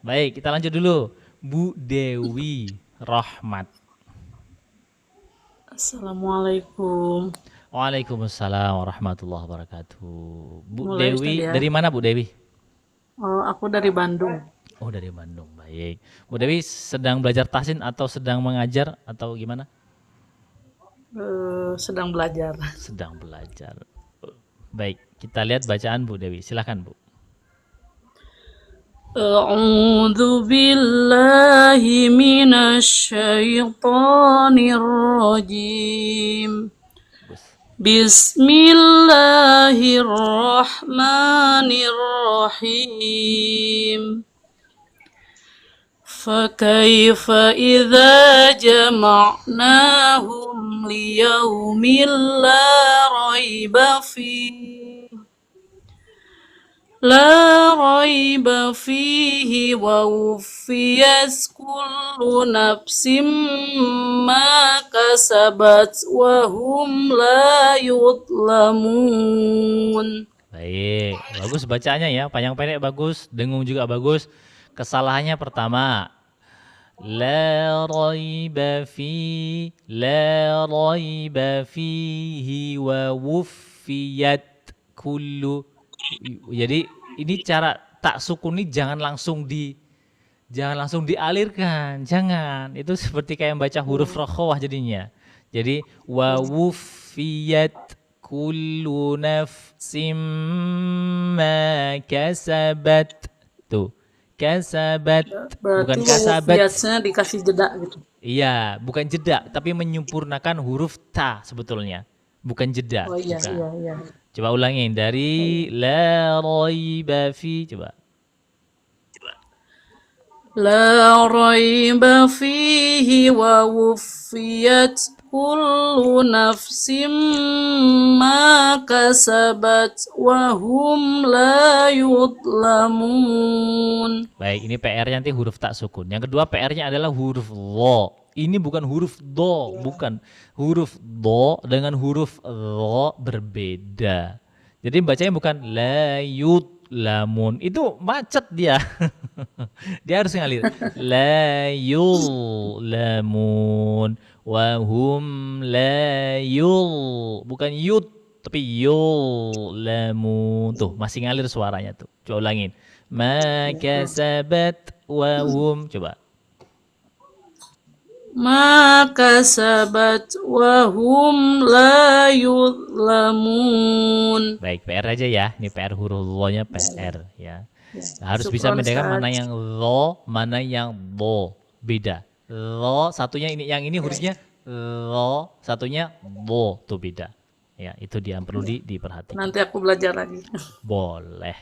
Speaker 1: Baik, kita lanjut dulu. Bu Dewi Rahmat.
Speaker 14: Assalamualaikum.
Speaker 1: Waalaikumsalam warahmatullahi wabarakatuh. Bu
Speaker 14: Mulai,
Speaker 1: Dewi,
Speaker 14: Ustaz, ya.
Speaker 1: dari mana Bu Dewi?
Speaker 14: Aku dari Bandung.
Speaker 1: Oh, dari Bandung, baik. Bu Dewi sedang belajar tahsin atau sedang mengajar atau gimana?
Speaker 14: Sedang belajar.
Speaker 1: Sedang belajar. Baik, kita lihat bacaan Bu Dewi. Silakan Bu.
Speaker 14: A'udzu billahi minasyaitonir rajim. Bismillahirrahmanirrahim. فكيف إذا جمعناهم ليوم لا ريب فيه ووفيت كل نفس ما كسبت وهم لا يظلمون.
Speaker 1: Baik, bagus bacaannya ya, panjang pendek bagus, dengung juga bagus. Kesalahannya pertama, la raiba fihi wa wuffiyat kullu. Jadi ini cara tak sukun ini jangan langsung dialirkan, jangan. Itu seperti kayak membaca huruf rokhawah jadinya. Jadi wa wuffiyat kullu nafsim ma kasabat. Tuh. Kasabat, bukan kasabat.
Speaker 14: Biasanya dikasih jeda gitu.
Speaker 1: Iya, bukan jeda, tapi menyempurnakan huruf ta sebetulnya, bukan jeda.
Speaker 14: Oh iya,
Speaker 1: bukan.
Speaker 14: iya.
Speaker 1: Coba ulangin dari la raiba fi, coba.
Speaker 14: La raiba fihi wa wuffiyat kullu nafsim ma kasabat wa hum la yudlamun.
Speaker 1: Baik, ini PR-nya nanti huruf tak sukun. Yang kedua PR-nya adalah huruf lo. Ini bukan huruf do, bukan. Huruf do dengan huruf lo berbeda. Jadi bacanya bukan la yudlamun. Itu macet dia. Dia harus ngalir. La yudlamun wa hum la bukan yud tapi yudlamun. Tuh, masih ngalir suaranya tuh. Coba ulangin. Ma kasabat wa hum. Coba.
Speaker 14: Ma kasabat wa hum la yudlamun.
Speaker 1: Baik, PR aja ya. Ini PR huruf lo-nya PR ya. Harus bisa membedakan mana yang lo, mana yang bo. Beda. Lo satunya ini, yang ini hurufnya lo, satunya bo, tuh beda. Ya, itu dia yang perlu diperhatikan.
Speaker 14: Nanti aku belajar lagi.
Speaker 1: Boleh.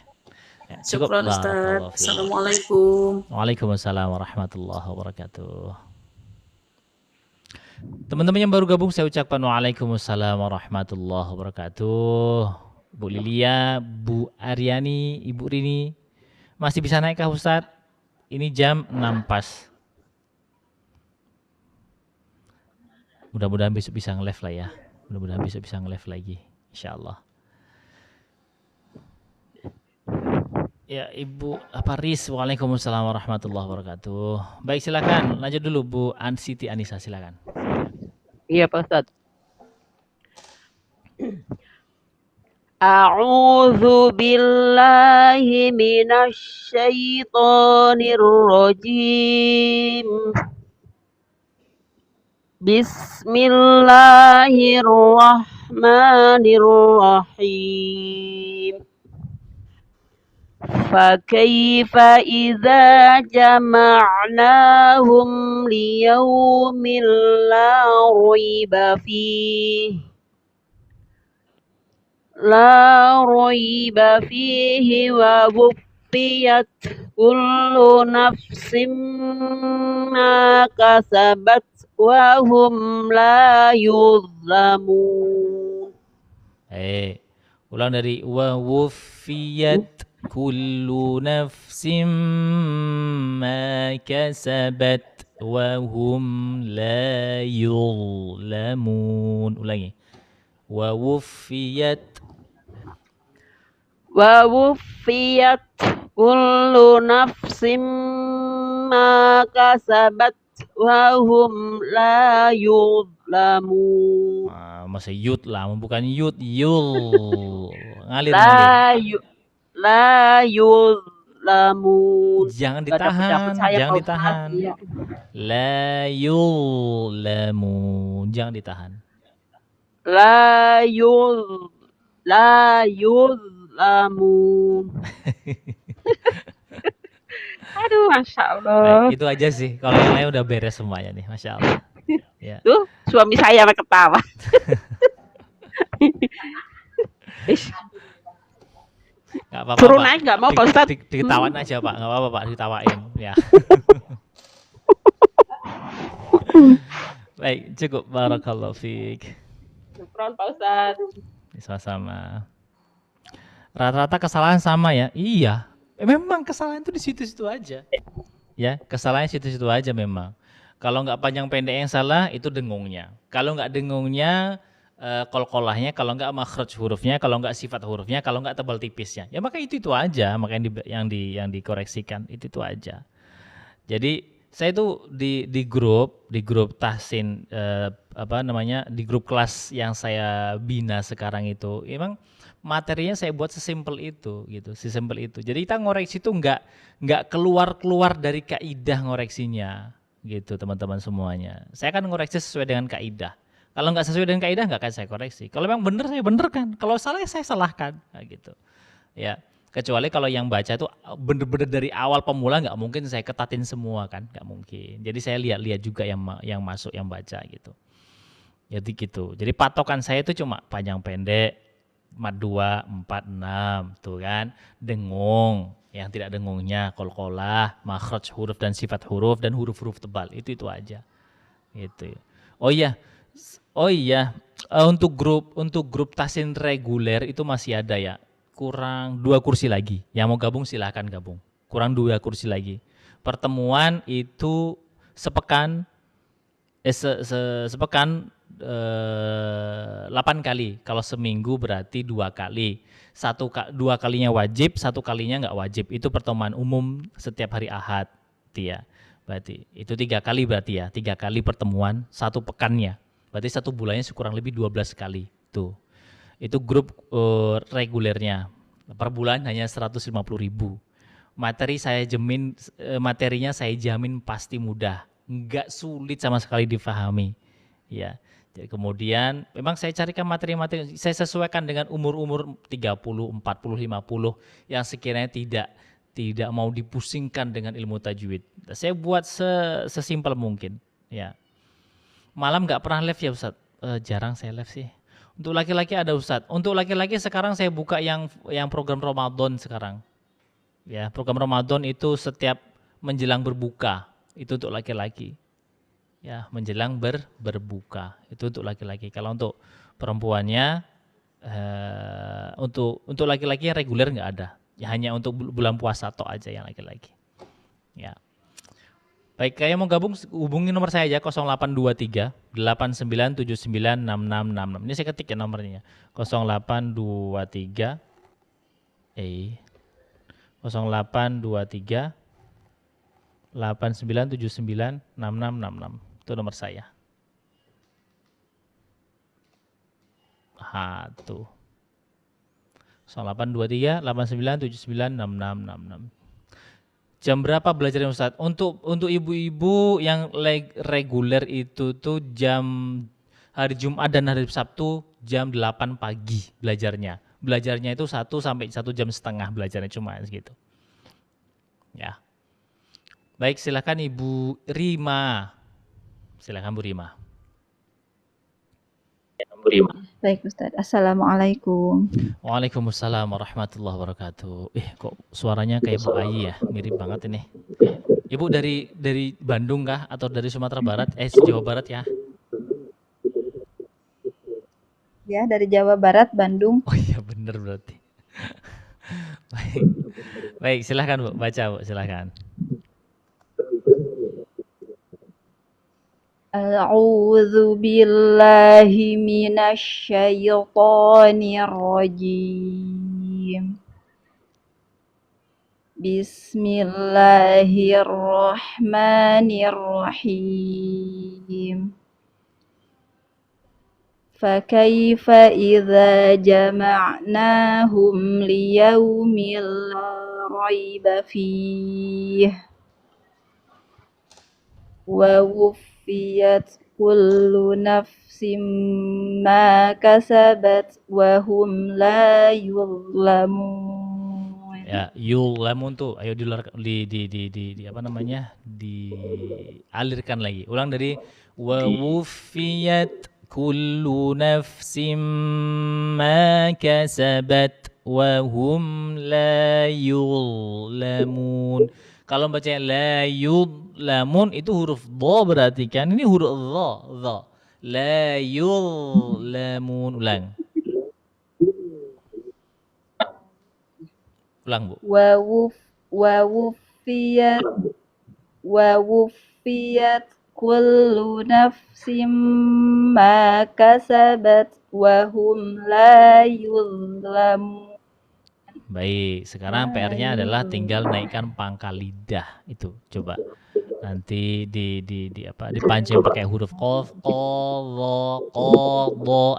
Speaker 1: Ya,
Speaker 14: Syukran Ustaz. Assalamualaikum.
Speaker 1: Waalaikumsalam warahmatullahi wabarakatuh. Teman-teman yang baru gabung saya ucapkan waalaikumsalam warahmatullahi wabarakatuh. Bu Lilia, Bu Aryani, Ibu Rini, masih bisa naik kah Ustadz? Ini jam 6 pas. Mudah-mudahan besok bisa nge-live lah ya. Mudah-mudahan besok bisa nge-live lagi, insyaallah. Ya, Ibu Riz, waalaikumsalam warahmatullahi wabarakatuh. Baik, silakan lanjut dulu Bu Siti Anissa, silakan.
Speaker 13: Iya Pak Ustadz. A'udzu billahi minasy syaithanir rajim. Bismillahirrahmanirrahim. فكيف إذا جمعناهم ليوم لا ريب فيه لا ريب فيه ووفيت كل نفس ما كسبت وهم لا يظلمون.
Speaker 1: Ulang dari wa wufiyat kullu nafsim ma kasabat wa hum la yuzlamun. Ulangi. Wa wufiyat
Speaker 13: kullu nafsim ma kasabat wa hum la yuzlamun.
Speaker 1: Masa yudlam bukan yul. Ngalir ngalir.
Speaker 13: La yuzlamun.
Speaker 1: Jangan ditahan, jangan ditahan. La yuzlamun. Jangan ditahan.
Speaker 13: La yuzlamun. Aduh, Masya Allah.
Speaker 1: Baik, itu aja sih. Kalau yang lain udah beres semuanya nih, Masya Allah. Ya.
Speaker 13: Tuh, suami saya sampai ketawa.
Speaker 1: Gak apa-apa,
Speaker 13: suruh
Speaker 1: Pak.
Speaker 13: naik nggak mau, Pak Ustadz?
Speaker 1: Ditawan aja, Pak. Nggak apa-apa, Pak. Ditawain. Ya. Baik, cukup. Barakallahu fiik.
Speaker 13: Syukron, Pak Ustadz.
Speaker 1: Sama-sama. Rata-rata kesalahan sama ya? Iya. Memang kesalahan itu di situ-situ aja. Ya, kesalahan situ-situ aja memang. Kalau nggak panjang pendek yang salah, itu dengungnya. Kalau nggak dengungnya, kolkolahnya. Kalau nggak makhraj hurufnya. Kalau nggak sifat hurufnya. Kalau nggak tebal tipisnya. Ya maka itu aja. Maka yang dikoreksikan itu aja. Jadi saya itu di grup tahsin di grup kelas yang saya bina sekarang itu, emang materinya saya buat sesimpel itu gitu, sesimpel itu. Jadi kita ngoreksi itu nggak keluar dari kaidah ngoreksinya gitu teman-teman semuanya. Saya akan ngoreksi sesuai dengan kaidah. Kalau nggak sesuai dengan kaidah nggak akan saya koreksi. Kalau memang benar saya benarkan. Kalau salah saya salahkan gitu. Ya. Kecuali kalau yang baca itu bener-bener dari awal pemula nggak mungkin saya ketatin semua kan, nggak mungkin. Jadi saya lihat juga yang masuk, yang baca gitu. Jadi gitu. Jadi patokan saya itu cuma panjang pendek, mad 2, 4, 6 tuh kan. Dengung, yang tidak dengungnya, qalqalah, makhraj huruf dan sifat huruf dan huruf-huruf tebal. Itu aja. Gitu. Oh iya. Untuk grup tahsin reguler itu masih ada ya. Kurang 2 kursi lagi. Yang mau gabung silahkan gabung. Kurang 2 kursi lagi. Pertemuan itu sepekan 8 kali. Kalau seminggu berarti 2 kali. 2 kalinya wajib, 1 kalinya nggak wajib. Itu pertemuan umum setiap hari Ahad. Ya. Berarti itu 3 kali berarti ya. 3 kali pertemuan 1 pekannya. Berarti 1 bulannya kurang lebih 12 kali. Tuh. Itu grup regulernya. Per bulan hanya 150.000. Materinya saya jamin pasti mudah, nggak sulit sama sekali difahami. Ya. Jadi kemudian memang saya carikan materi-materi, saya sesuaikan dengan umur-umur 30, 40, 50 yang sekiranya tidak mau dipusingkan dengan ilmu tajwid. Saya buat sesimpel mungkin. Ya. Malam nggak pernah live ya Ustadz? Jarang saya live sih. Untuk laki-laki ada Ustadz. Untuk laki-laki sekarang saya buka yang program Ramadan sekarang. Ya, program Ramadan itu setiap menjelang berbuka. Itu untuk laki-laki. Ya, menjelang berbuka. Itu untuk laki-laki. Kalau untuk perempuannya untuk laki-laki yang reguler nggak ada. Ya, hanya untuk bulan puasa tok aja yang laki-laki. Ya. Baik, kayak mau gabung hubungi nomor saya aja 0823 8979 6666. Ini saya ketik ya nomornya. 0823 0823 8979 6666. Itu nomor saya. Tuh. 0823 8979 6666. Jam berapa belajarnya Ustadz? Untuk ibu-ibu yang reguler itu tuh jam hari Jumat dan hari Sabtu jam 8 pagi belajarnya. Belajarnya itu 1 sampai 1,5 jam belajarnya cuma segitu. Ya. Baik, silakan Ibu Rima. Silakan Bu Rima.
Speaker 10: Baik Ustaz. Assalamualaikum.
Speaker 1: Waalaikumsalam warahmatullahi wabarakatuh. Kok suaranya kayak Bu Ayi ya? Mirip banget ini. Ibu dari Bandung kah atau dari Sumatera Barat? Jawa Barat ya?
Speaker 10: Ya, dari Jawa Barat, Bandung.
Speaker 1: Oh iya bener berarti. Baik, silahkan Bu, baca Bu, silahkan.
Speaker 10: A'udzu billahi minasyaitonir rajim. Bismillahirrahmanirrahim. فكيف إذا جمعناهم ليوم لا ريب فيه ووفيت كل نفس ما كسبت وهم لا يظلمون.
Speaker 1: Ya, yulamun tuh, ayo di apa namanya? Dialirkan lagi. Ulang dari wa wufiyat kullu nafsim ma kasabat wa hum la yuzlamun. Kalau bacanya la yuzlamun itu huruf dha berarti kan ini huruf dha. La yuzlamun. Ulang. Ulang, Bu.
Speaker 10: Wa wufiyat kullu nafsim ma kasabat wa hum la yuzlamun.
Speaker 1: Baik, sekarang PR-nya adalah tinggal naikkan pangkal lidah itu. Coba nanti dipancing pakai huruf qaf,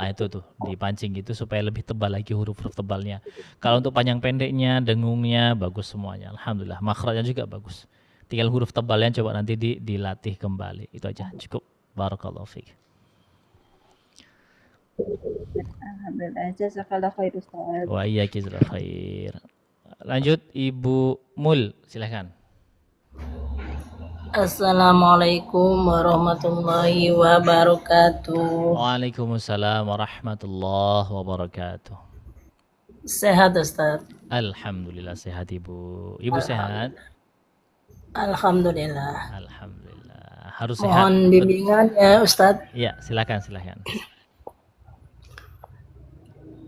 Speaker 1: itu tuh dipancing gitu supaya lebih tebal lagi huruf-huruf tebalnya. Kalau untuk panjang pendeknya, dengungnya bagus semuanya. Alhamdulillah, makhrajnya juga bagus. Tinggal huruf tebalnya coba nanti dilatih kembali. Itu aja, cukup. Barakallahu fiik.
Speaker 10: Alhamdulillah, jazakallahu khair Ustaz.
Speaker 1: Wa iyyakum khair. Lanjut Ibu Mul, silakan.
Speaker 11: Assalamualaikum warahmatullahi wabarakatuh.
Speaker 1: Waalaikumsalam warahmatullahi wabarakatuh.
Speaker 11: Sehat Ustaz?
Speaker 1: Alhamdulillah sehat Ibu. Ibu sehat?
Speaker 11: Alhamdulillah.
Speaker 1: Alhamdulillah. Harus sehat.
Speaker 11: Mohon bimbingan ya Ustaz.
Speaker 1: Ya, silakan.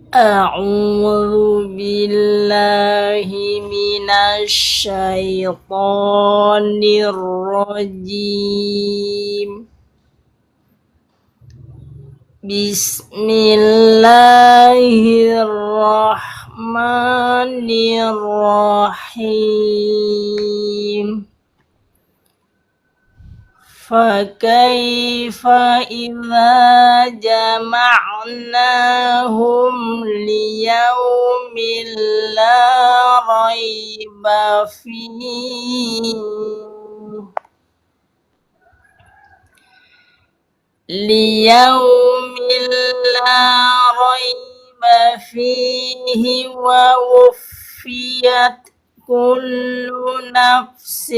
Speaker 11: A'udzu billahi minasy syaithanir rajim. Bismillahirrahmanirrahim. فكيف إذا جمعناهم ليوم لا ريب فيه ووفيت كل نفس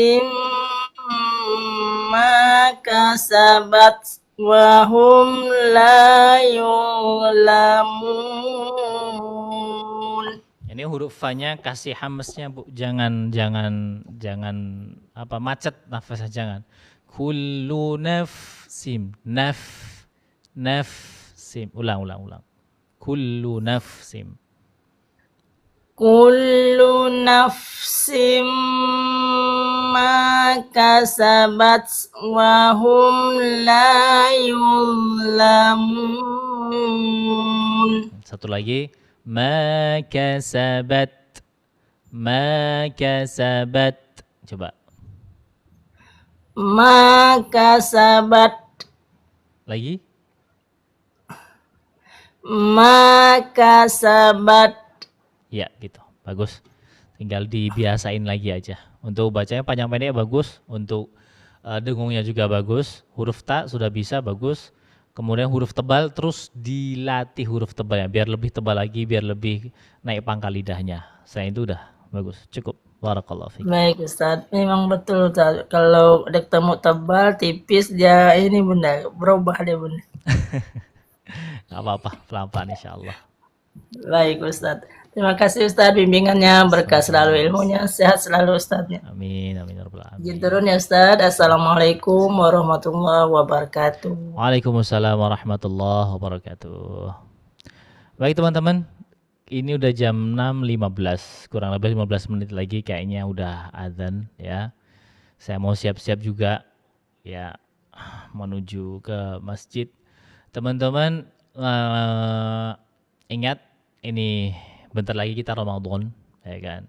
Speaker 11: ما كسبت وهم لا يظلمون.
Speaker 1: Ini huruf fa-nya kasih hamesnya Bu, jangan macet nafasnya, jangan. Kullu nafsim, nafsim. Ulang. Kullu nafsim.
Speaker 11: Kullu nafsim ma kasabat wa hum la yuzlamun.
Speaker 1: Satu lagi, ma kasabat. Coba.
Speaker 11: Ma kasabat.
Speaker 1: Lagi.
Speaker 11: Ma kasabat.
Speaker 1: Ya, gitu. Bagus. Tinggal dibiasain lagi aja. Untuk bacanya panjang pendek bagus, untuk dengungnya juga bagus. Huruf ta sudah bisa bagus. Kemudian huruf tebal terus dilatih huruf tebalnya biar lebih tebal lagi, biar lebih naik pangkal lidahnya. Selain itu udah bagus. Cukup. Barakallahu fiik.
Speaker 11: Baik Ustaz, memang betul Ustaz. Kalau ada ketemu tebal, tipis dia ini Bunda, berubah dia Bunda.
Speaker 1: Nggak apa-apa, pelan-pelan insyaallah.
Speaker 11: Baik Ustadz. Terima kasih Ustadz bimbingannya, berkah selalu ilmunya, sehat selalu Ustadznya.
Speaker 1: Amin, amin ya rabbal alamin.
Speaker 11: Izin turun ya Ustadz. Assalamualaikum warahmatullahi wabarakatuh.
Speaker 1: Waalaikumsalam warahmatullahi wabarakatuh. Baik teman-teman, ini udah jam 6.15, kurang lebih 15 menit lagi kayaknya udah azan ya. Saya mau siap-siap juga ya menuju ke masjid. Teman-teman ingat ini bentar lagi kita Ramadan ya kan.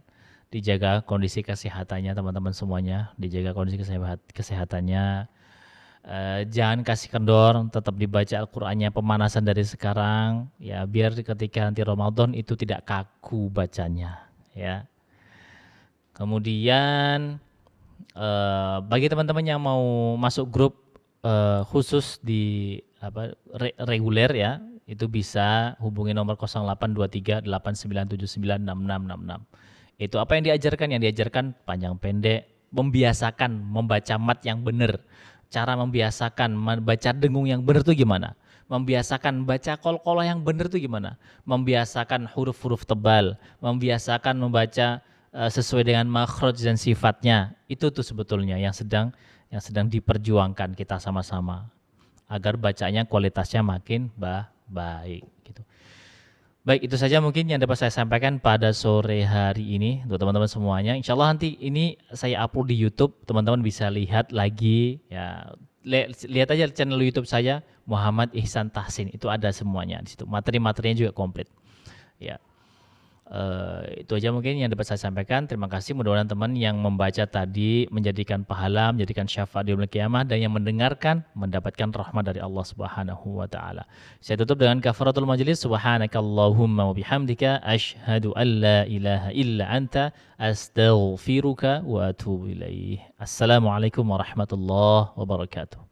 Speaker 1: Dijaga kondisi kesehatannya teman-teman semuanya, dijaga kondisi kesehatannya. Jangan kasih kendor, tetap dibaca Al-Qur'annya, pemanasan dari sekarang ya, biar ketika nanti Ramadan itu tidak kaku bacanya ya. Kemudian bagi teman-teman yang mau masuk grup khusus di reguler ya, itu bisa hubungi nomor 082389796666. Itu apa yang diajarkan? Yang diajarkan panjang pendek, membiasakan membaca mat yang benar. Cara membiasakan membaca dengung yang benar itu gimana? Membiasakan baca qalqalah yang benar itu gimana? Membiasakan huruf-huruf tebal, membiasakan membaca sesuai dengan makhraj dan sifatnya. Itu tuh sebetulnya yang sedang diperjuangkan kita sama-sama agar bacanya kualitasnya makin baik gitu. Baik, itu saja mungkin yang dapat saya sampaikan pada sore hari ini untuk teman-teman semuanya. Insya Allah nanti ini saya upload di YouTube, teman-teman bisa lihat lagi ya. Lihat aja channel YouTube saya Muhammad Ihsan Tahsin, itu ada semuanya di situ. Materi-materinya juga komplit. Ya. Itu aja mungkin yang dapat saya sampaikan. Terima kasih, mudah-mudahan teman yang membaca tadi menjadikan pahala, menjadikan syafaat di yaumil qiyamah, dan yang mendengarkan mendapatkan rahmat dari Allah Subhanahu wa taala. Saya tutup dengan kafaratul majlis. Subhanakallahumma wa bihamdika asyhadu an la ilaha illa anta astaghfiruka wa atubu ilaih. Assalamualaikum warahmatullahi wabarakatuh.